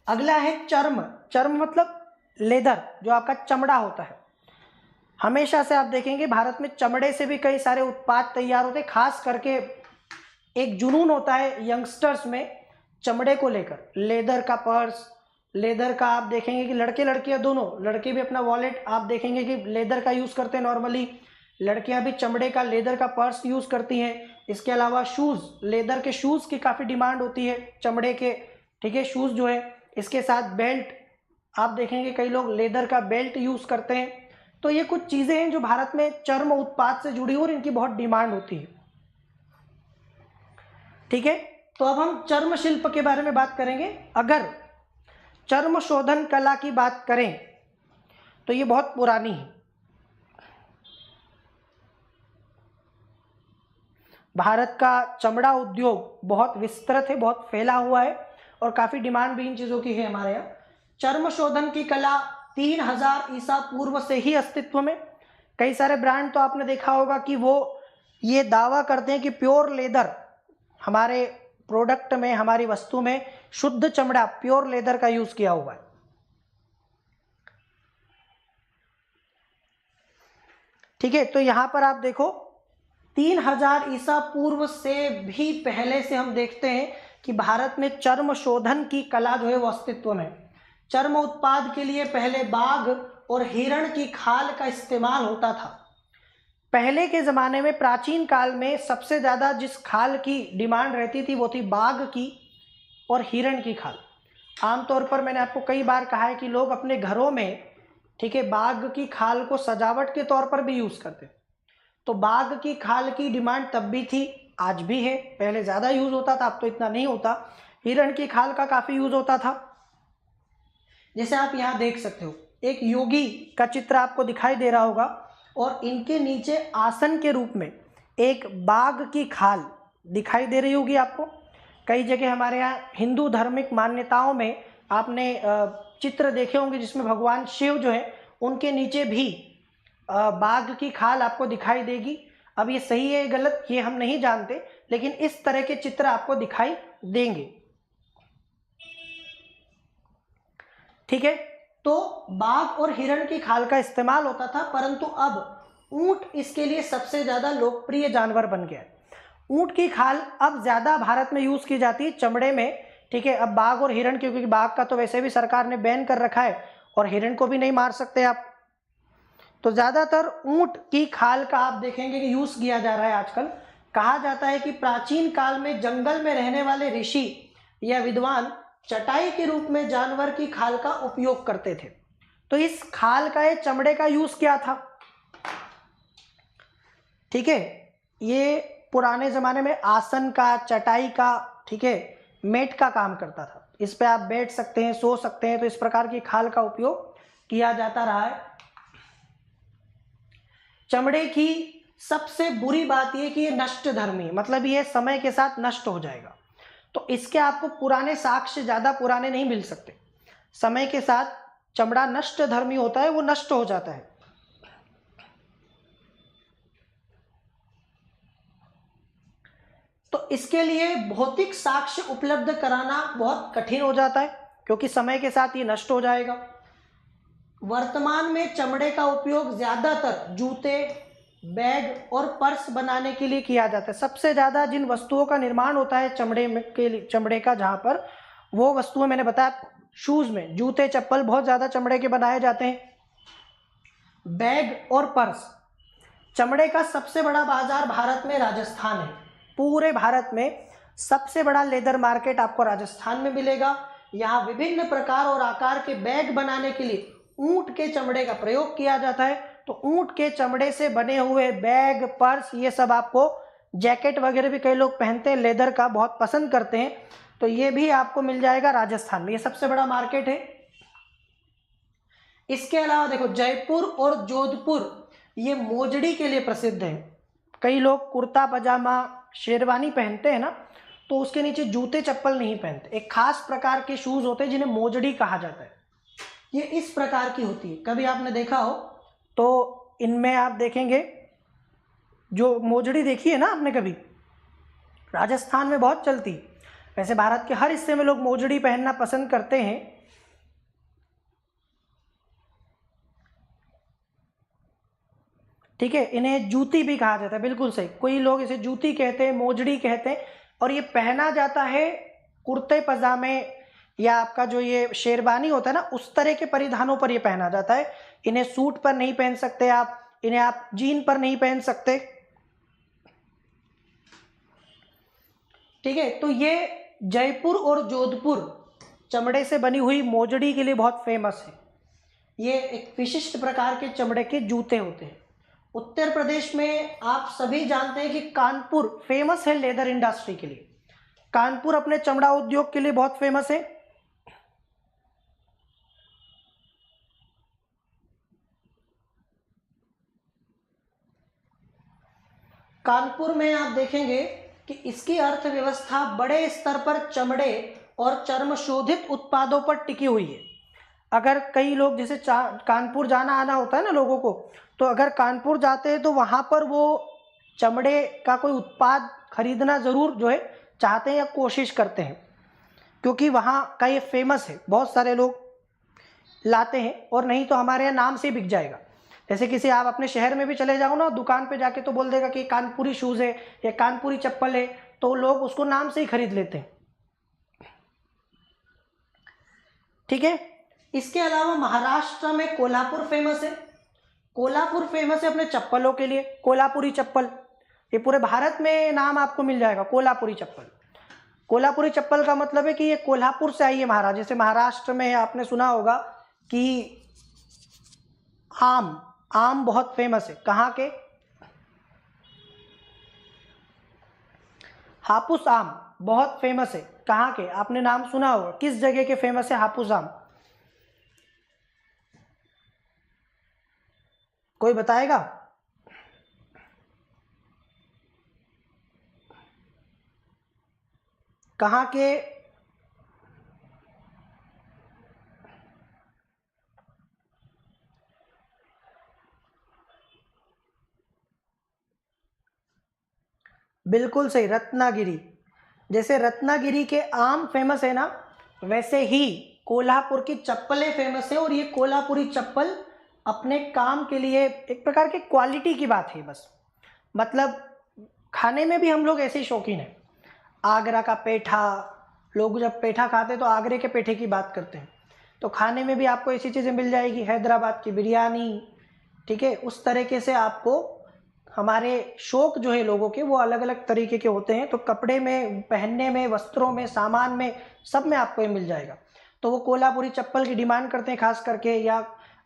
अगला है चर्म। चर्म मतलब लेदर, जो आपका चमड़ा होता है। हमेशा से आप देखेंगे भारत में चमड़े से भी कई सारे उत्पाद तैयार होते हैं। खास करके एक जुनून होता है यंगस्टर्स में चमड़े को लेकर। लेदर का पर्स, लेदर का आप देखेंगे कि लड़के लड़कियां दोनों, लड़के भी अपना वॉलेट आप देखेंगे कि लेदर का यूज़ करते हैं नॉर्मली, लड़कियां भी चमड़े का लेदर का पर्स यूज़ करती हैं। इसके अलावा शूज़, लेदर के शूज़ की काफ़ी डिमांड होती है, चमड़े के, ठीक है, शूज़ जो है। इसके साथ बेल्ट आप देखेंगे कई लोग लेदर का बेल्ट यूज़ करते हैं। तो ये कुछ चीज़ें हैं जो भारत में चर्म उत्पाद से जुड़ी और इनकी बहुत डिमांड होती है। ठीक है, तो अब हम चर्म शिल्प के बारे में बात करेंगे। अगर चर्म शोधन कला की बात करें तो ये बहुत पुरानी है। भारत का चमड़ा उद्योग बहुत विस्तृत है, बहुत फैला हुआ है, और काफ़ी डिमांड भी इन चीज़ों की है हमारे यहाँ। चर्म शोधन की कला 3000 ईसा पूर्व से ही अस्तित्व में। कई सारे ब्रांड तो आपने देखा होगा कि वो ये दावा करते हैं कि प्योर लेदर, हमारे प्रोडक्ट में, हमारी वस्तु में शुद्ध चमड़ा, प्योर लेदर का यूज़ किया हुआ है। ठीक है, तो यहाँ पर आप देखो 3000 ईसा पूर्व से भी पहले से हम देखते हैं कि भारत में चर्म शोधन की कला जो है वो अस्तित्व में। चर्म उत्पाद के लिए पहले बाघ और हिरण की खाल का इस्तेमाल होता था। पहले के ज़माने में, प्राचीन काल में, सबसे ज़्यादा जिस खाल की डिमांड रहती थी वो थी बाघ की और हिरण की खाल। आमतौर पर मैंने आपको कई बार कहा है कि लोग अपने घरों में, ठीक है, बाघ की खाल को सजावट के तौर पर भी यूज़ करते। तो बाघ की खाल की डिमांड तब भी थी, आज भी है। पहले ज़्यादा यूज़ होता था, अब तो इतना नहीं होता। हिरण की खाल का काफ़ी यूज़ होता था। जैसे आप यहाँ देख सकते हो, एक योगी का चित्र आपको दिखाई दे रहा होगा, और इनके नीचे आसन के रूप में एक बाघ की खाल दिखाई दे रही होगी आपको। कई जगह हमारे यहाँ हिंदू धार्मिक मान्यताओं में आपने चित्र देखे होंगे जिसमें भगवान शिव जो है उनके नीचे भी बाघ की खाल आपको दिखाई देगी। अब ये सही है गलत ये हम नहीं जानते, लेकिन इस तरह के चित्र आपको दिखाई देंगे। ठीक है, तो बाघ और हिरण की खाल का इस्तेमाल होता था, परंतु अब ऊंट इसके लिए सबसे ज़्यादा लोकप्रिय जानवर बन गया है। ऊंट की खाल अब ज़्यादा भारत में यूज़ की जाती है चमड़े में। ठीक है, अब बाघ और हिरण, क्योंकि बाघ का तो वैसे भी सरकार ने बैन कर रखा है और हिरण को भी नहीं मार सकते आप, तो ज़्यादातर ऊंट की खाल का आप देखेंगे कि यूज़ किया जा रहा है आजकल। कहा जाता है कि प्राचीन काल में जंगल में रहने वाले ऋषि या विद्वान चटाई के रूप में जानवर की खाल का उपयोग करते थे। तो इस खाल का, ये चमड़े का यूज़ क्या था? ठीक है, ये पुराने ज़माने में आसन का, चटाई का, ठीक है, मेट का काम करता था। इस पे आप बैठ सकते हैं, सो सकते हैं, तो इस प्रकार की खाल का उपयोग किया जाता रहा है। चमड़े की सबसे बुरी बात यह कि ये नष्टधर्मी, मतलब ये समय के साथ नष्ट हो जाएगा। तो इसके आपको पुराने साक्ष्य ज्यादा पुराने नहीं मिल सकते। समय के साथ चमड़ा नष्टधर्मी होता है, वो नष्ट हो जाता है। तो इसके लिए भौतिक साक्ष्य उपलब्ध कराना बहुत कठिन हो जाता है, क्योंकि समय के साथ ये नष्ट हो जाएगा। वर्तमान में चमड़े का उपयोग ज्यादातर जूते, बैग और पर्स बनाने के लिए किया जाता है। सबसे ज्यादा जिन वस्तुओं का निर्माण होता है चमड़े का, जहां पर वो वस्तुएं मैंने बताया, शूज में जूते चप्पल बहुत ज्यादा चमड़े के बनाए जाते हैं। बैग और पर्स, चमड़े का सबसे बड़ा बाजार भारत में राजस्थान है। पूरे भारत में सबसे बड़ा लेदर मार्केट आपको राजस्थान में मिलेगा। यहाँ विभिन्न प्रकार और आकार के बैग बनाने के लिए ऊंट के चमड़े का प्रयोग किया जाता है। तो ऊंट के चमड़े से बने हुए बैग, पर्स, ये सब आपको, जैकेट वगैरह भी कई लोग पहनते हैं, लेदर का बहुत पसंद करते हैं, तो ये भी आपको मिल जाएगा राजस्थान में। ये सबसे बड़ा मार्केट है। इसके अलावा देखो, जयपुर और जोधपुर ये मोजड़ी के लिए प्रसिद्ध है। कई लोग कुर्ता पजामा शेरवानी पहनते हैं ना, तो उसके नीचे जूते चप्पल नहीं पहनते। एक खास प्रकार के शूज होते हैं जिन्हें मोजड़ी कहा जाता है। ये इस प्रकार की होती है, कभी आपने देखा हो तो इनमें आप देखेंगे, जो मोजड़ी देखी है ना आपने कभी, राजस्थान में बहुत चलती। वैसे भारत के हर हिस्से में लोग मोजड़ी पहनना पसंद करते हैं। ठीक है, इन्हें जूती भी कहा जाता है, बिल्कुल सही। कोई लोग इसे जूती कहते हैं, मोजड़ी कहते हैं। और ये पहना जाता है कुर्ते पजामे या आपका जो ये शेरवानी होता है ना, उस तरह के परिधानों पर ये पहना जाता है। इन्हें सूट पर नहीं पहन सकते आप, इन्हें आप जीन पर नहीं पहन सकते। ठीक है, तो ये जयपुर और जोधपुर चमड़े से बनी हुई मोजड़ी के लिए बहुत फेमस है। ये एक विशिष्ट प्रकार के चमड़े के जूते होते हैं। उत्तर प्रदेश में आप सभी जानते हैं कि कानपुर फेमस है लेदर इंडस्ट्री के लिए। कानपुर अपने चमड़ा उद्योग के लिए बहुत फेमस है। कानपुर में आप देखेंगे कि इसकी अर्थव्यवस्था बड़े स्तर पर चमड़े और चर्म शोधित उत्पादों पर टिकी हुई है। अगर कई लोग जैसे कानपुर जाना आना होता है ना लोगों को, तो अगर कानपुर जाते हैं तो वहाँ पर वो चमड़े का कोई उत्पाद खरीदना ज़रूर जो है चाहते हैं या कोशिश करते हैं, क्योंकि वहाँ का ये फेमस है, बहुत सारे लोग लाते हैं। और नहीं तो हमारे यहाँ नाम से ही बिक जाएगा। जैसे किसी आप अपने शहर में भी चले जाओ ना, दुकान पे जाके तो बोल देगा कि कानपुरी शूज़ है या कानपुरी चप्पल है, तो लोग उसको नाम से ही खरीद लेते हैं। ठीक है, इसके अलावा महाराष्ट्र में कोल्हापुर फेमस है। कोल्हापुर फेमस है अपने चप्पलों के लिए, कोल्हापुरी चप्पल। ये पूरे भारत में नाम आपको मिल जाएगा, कोल्हापुरी चप्पल। कोल्हापुरी चप्पल का मतलब है कि ये कोल्हापुर से आई है महाराज। जैसे महाराष्ट्र में आपने सुना होगा कि आम बहुत फेमस है। कहाँ के? हापुस आम बहुत फेमस है। कहाँ के? आपने नाम सुना होगा, किस जगह के फेमस है हापुस आम? कोई बताएगा? कहाँ के? बिल्कुल सही, रत्नागिरी। जैसे रत्नागिरी के आम फेमस है ना, वैसे ही कोल्हापुर की चप्पलें फेमस है। और ये कोल्हापुरी चप्पल अपने काम के लिए एक प्रकार की क्वालिटी की बात है बस। मतलब खाने में भी हम लोग ऐसे ही शौकीन हैं। आगरा का पेठा, लोग जब पेठा खाते तो आगरे के पेठे की बात करते हैं। तो खाने में भी आपको ऐसी चीज़ें मिल जाएगी, हैदराबाद की बिरयानी। ठीक है, उस तरीके से आपको हमारे शौक जो है लोगों के, वो अलग अलग तरीके के होते हैं। तो कपड़े में, पहनने में, वस्त्रों में, सामान में, सब में आपको ये मिल जाएगा। तो वो कोल्हापुरी चप्पल की डिमांड करते हैं खास करके, या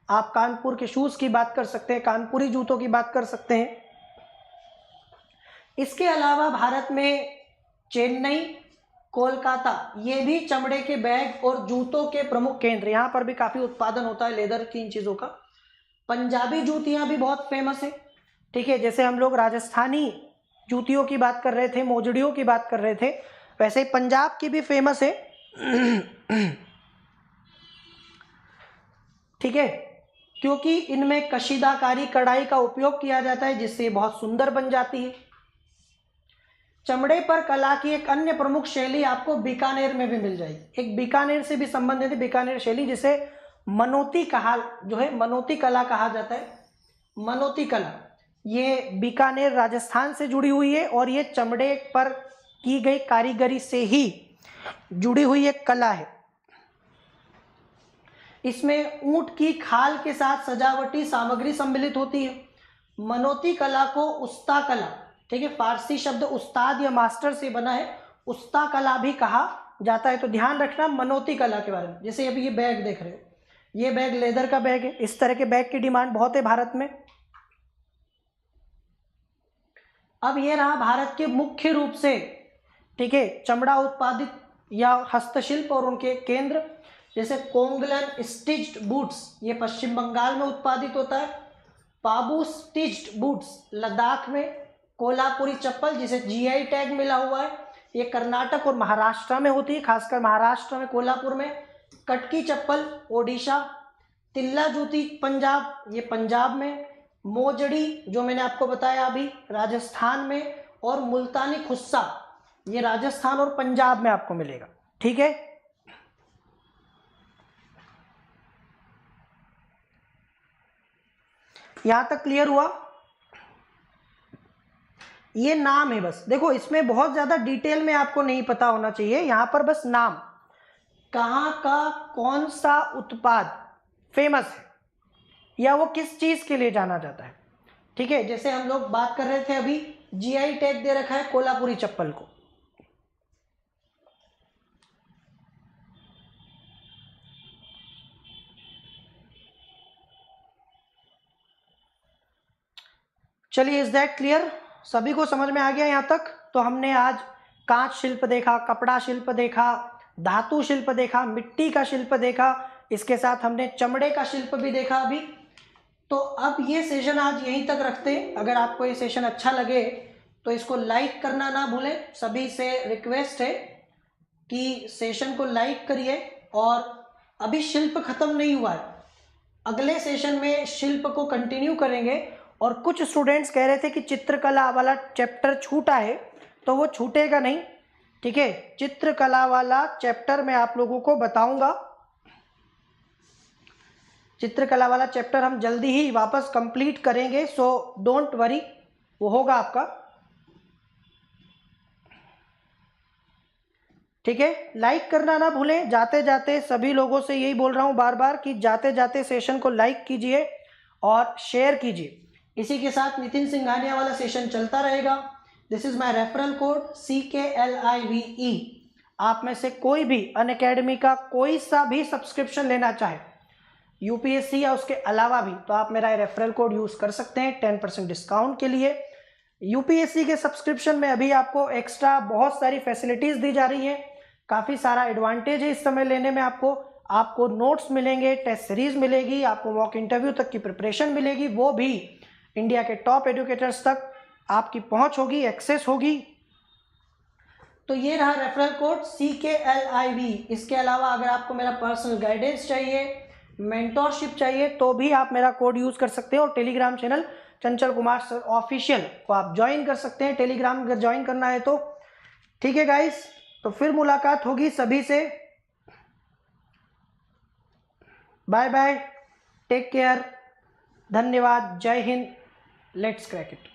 आप कानपुर के शूज़ की बात कर सकते हैं, कानपुरी जूतों की बात कर सकते हैं। इसके अलावा भारत में चेन्नई, कोलकाता, ये भी चमड़े के बैग और जूतों के प्रमुख केंद्र, यहाँ पर भी काफी उत्पादन होता है लेदर की इन चीजों का। पंजाबी जूतियां भी बहुत फेमस है, ठीक है, जैसे हम लोग राजस्थानी जूतियों की बात कर रहे थे, मोजड़ियों की बात कर रहे थे, वैसे ही पंजाब की भी फेमस है, ठीक है, क्योंकि इनमें कशीदाकारी कढ़ाई का उपयोग किया जाता है जिससे बहुत सुंदर बन जाती है। चमड़े पर कला की एक अन्य प्रमुख शैली आपको बीकानेर में भी मिल जाएगी, एक बीकानेर से भी संबंधित है बीकानेर शैली, जिसे मनोती कहा, जो है मनोती कला कहा जाता है। मनोती कला ये बीकानेर राजस्थान से जुड़ी हुई है और ये चमड़े पर की गई कारीगरी से ही जुड़ी हुई एक कला है। इसमें ऊंट की खाल के साथ सजावटी सामग्री सम्मिलित होती है। मनोती कला को उस्ता कला, ठीक है, फारसी शब्द उस्ताद या मास्टर से बना है, उस्ता कला भी कहा जाता है। तो ध्यान रखना मनोती कला के बारे में। जैसे अभी ये बैग देख रहे हो, ये बैग लेदर का बैग है, इस तरह के बैग की डिमांड बहुत है भारत में। अब ये रहा भारत के मुख्य रूप से, ठीक है, चमड़ा उत्पादित या हस्तशिल्प और उनके केंद्र, जैसे कोंगलन स्टिच्ड बूट्स, ये पश्चिम बंगाल में उत्पादित होता है। पाबू स्टिच्ड बूट्स लद्दाख में। कोल्हापुरी चप्पल जिसे जीआई टैग मिला हुआ है, ये कर्नाटक और महाराष्ट्र में होती है, खासकर महाराष्ट्र में कोल्हापुर में। कटकी चप्पल ओडिशा। तिल्ला जूती पंजाब, ये पंजाब में। मोजड़ी जो मैंने आपको बताया अभी राजस्थान में। और मुल्तानी खुस्सा ये राजस्थान और पंजाब में आपको मिलेगा, ठीक है। यहां तक क्लियर हुआ? ये नाम है बस, देखो इसमें बहुत ज्यादा डिटेल में आपको नहीं पता होना चाहिए, यहां पर बस नाम, कहां का कौन सा उत्पाद फेमस है या वो किस चीज के लिए जाना जाता है, ठीक है। जैसे हम लोग बात कर रहे थे अभी, जीआई टैग दे रखा है कोल्हापुरी चप्पल को। चलिए, इज दैट क्लियर? सभी को समझ में आ गया यहाँ तक? तो हमने आज कांच शिल्प देखा, कपड़ा शिल्प देखा, धातु शिल्प देखा, मिट्टी का शिल्प देखा, इसके साथ हमने चमड़े का शिल्प भी देखा अभी। तो अब ये सेशन आज यहीं तक रखते हैं। अगर आपको ये सेशन अच्छा लगे तो इसको लाइक करना ना भूलें। सभी से रिक्वेस्ट है कि सेशन को लाइक करिए। और अभी शिल्प खत्म नहीं हुआ है, अगले सेशन में शिल्प को कंटिन्यू करेंगे। और कुछ स्टूडेंट्स कह रहे थे कि चित्रकला वाला चैप्टर छूटा है, तो वो छूटेगा नहीं, ठीक है। चित्रकला वाला चैप्टर मैं आप लोगों को बताऊंगा। चित्रकला वाला चैप्टर हम जल्दी ही वापस कंप्लीट करेंगे, सो डोंट वरी, वो होगा आपका, ठीक है। लाइक करना ना भूलें। जाते जाते सभी लोगों से यही बोल रहा हूं बार बार कि जाते जाते सेशन को लाइक कीजिए और शेयर कीजिए। इसी के साथ नितिन सिंघानिया वाला सेशन चलता रहेगा। This is my referral code CKLIVE। आप में से कोई भी अनअकैडमी का कोई सा भी सब्सक्रिप्शन लेना चाहे, यूपीएससी या उसके अलावा भी, तो आप मेरा रेफरल कोड यूज कर सकते हैं 10% डिस्काउंट के लिए। यूपीएससी के सब्सक्रिप्शन में अभी आपको एक्स्ट्रा बहुत सारी फैसिलिटीज दी जा रही हैं, काफ़ी सारा एडवांटेज है इस समय लेने में। आपको नोट्स मिलेंगे, टेस्ट सीरीज मिलेगी, आपको मॉक इंटरव्यू तक की प्रिपरेशन मिलेगी, वो भी इंडिया के टॉप एजुकेटर्स तक आपकी पहुंच होगी, एक्सेस होगी। तो ये रहा रेफरल कोड CKLIVE। इसके अलावा अगर आपको मेरा पर्सनल गाइडेंस चाहिए, मेंटोरशिप चाहिए, तो भी आप मेरा कोड यूज कर सकते हैं। और Telegram channel Chanchal Kumar sir official को आप ज्वाइन कर सकते हैं, टेलीग्राम अगर ज्वाइन करना है तो, ठीक है गाइस। तो फिर मुलाकात होगी सभी से। बाय बाय, टेक केयर, धन्यवाद, जय हिंद, लेट्स क्रैक इट।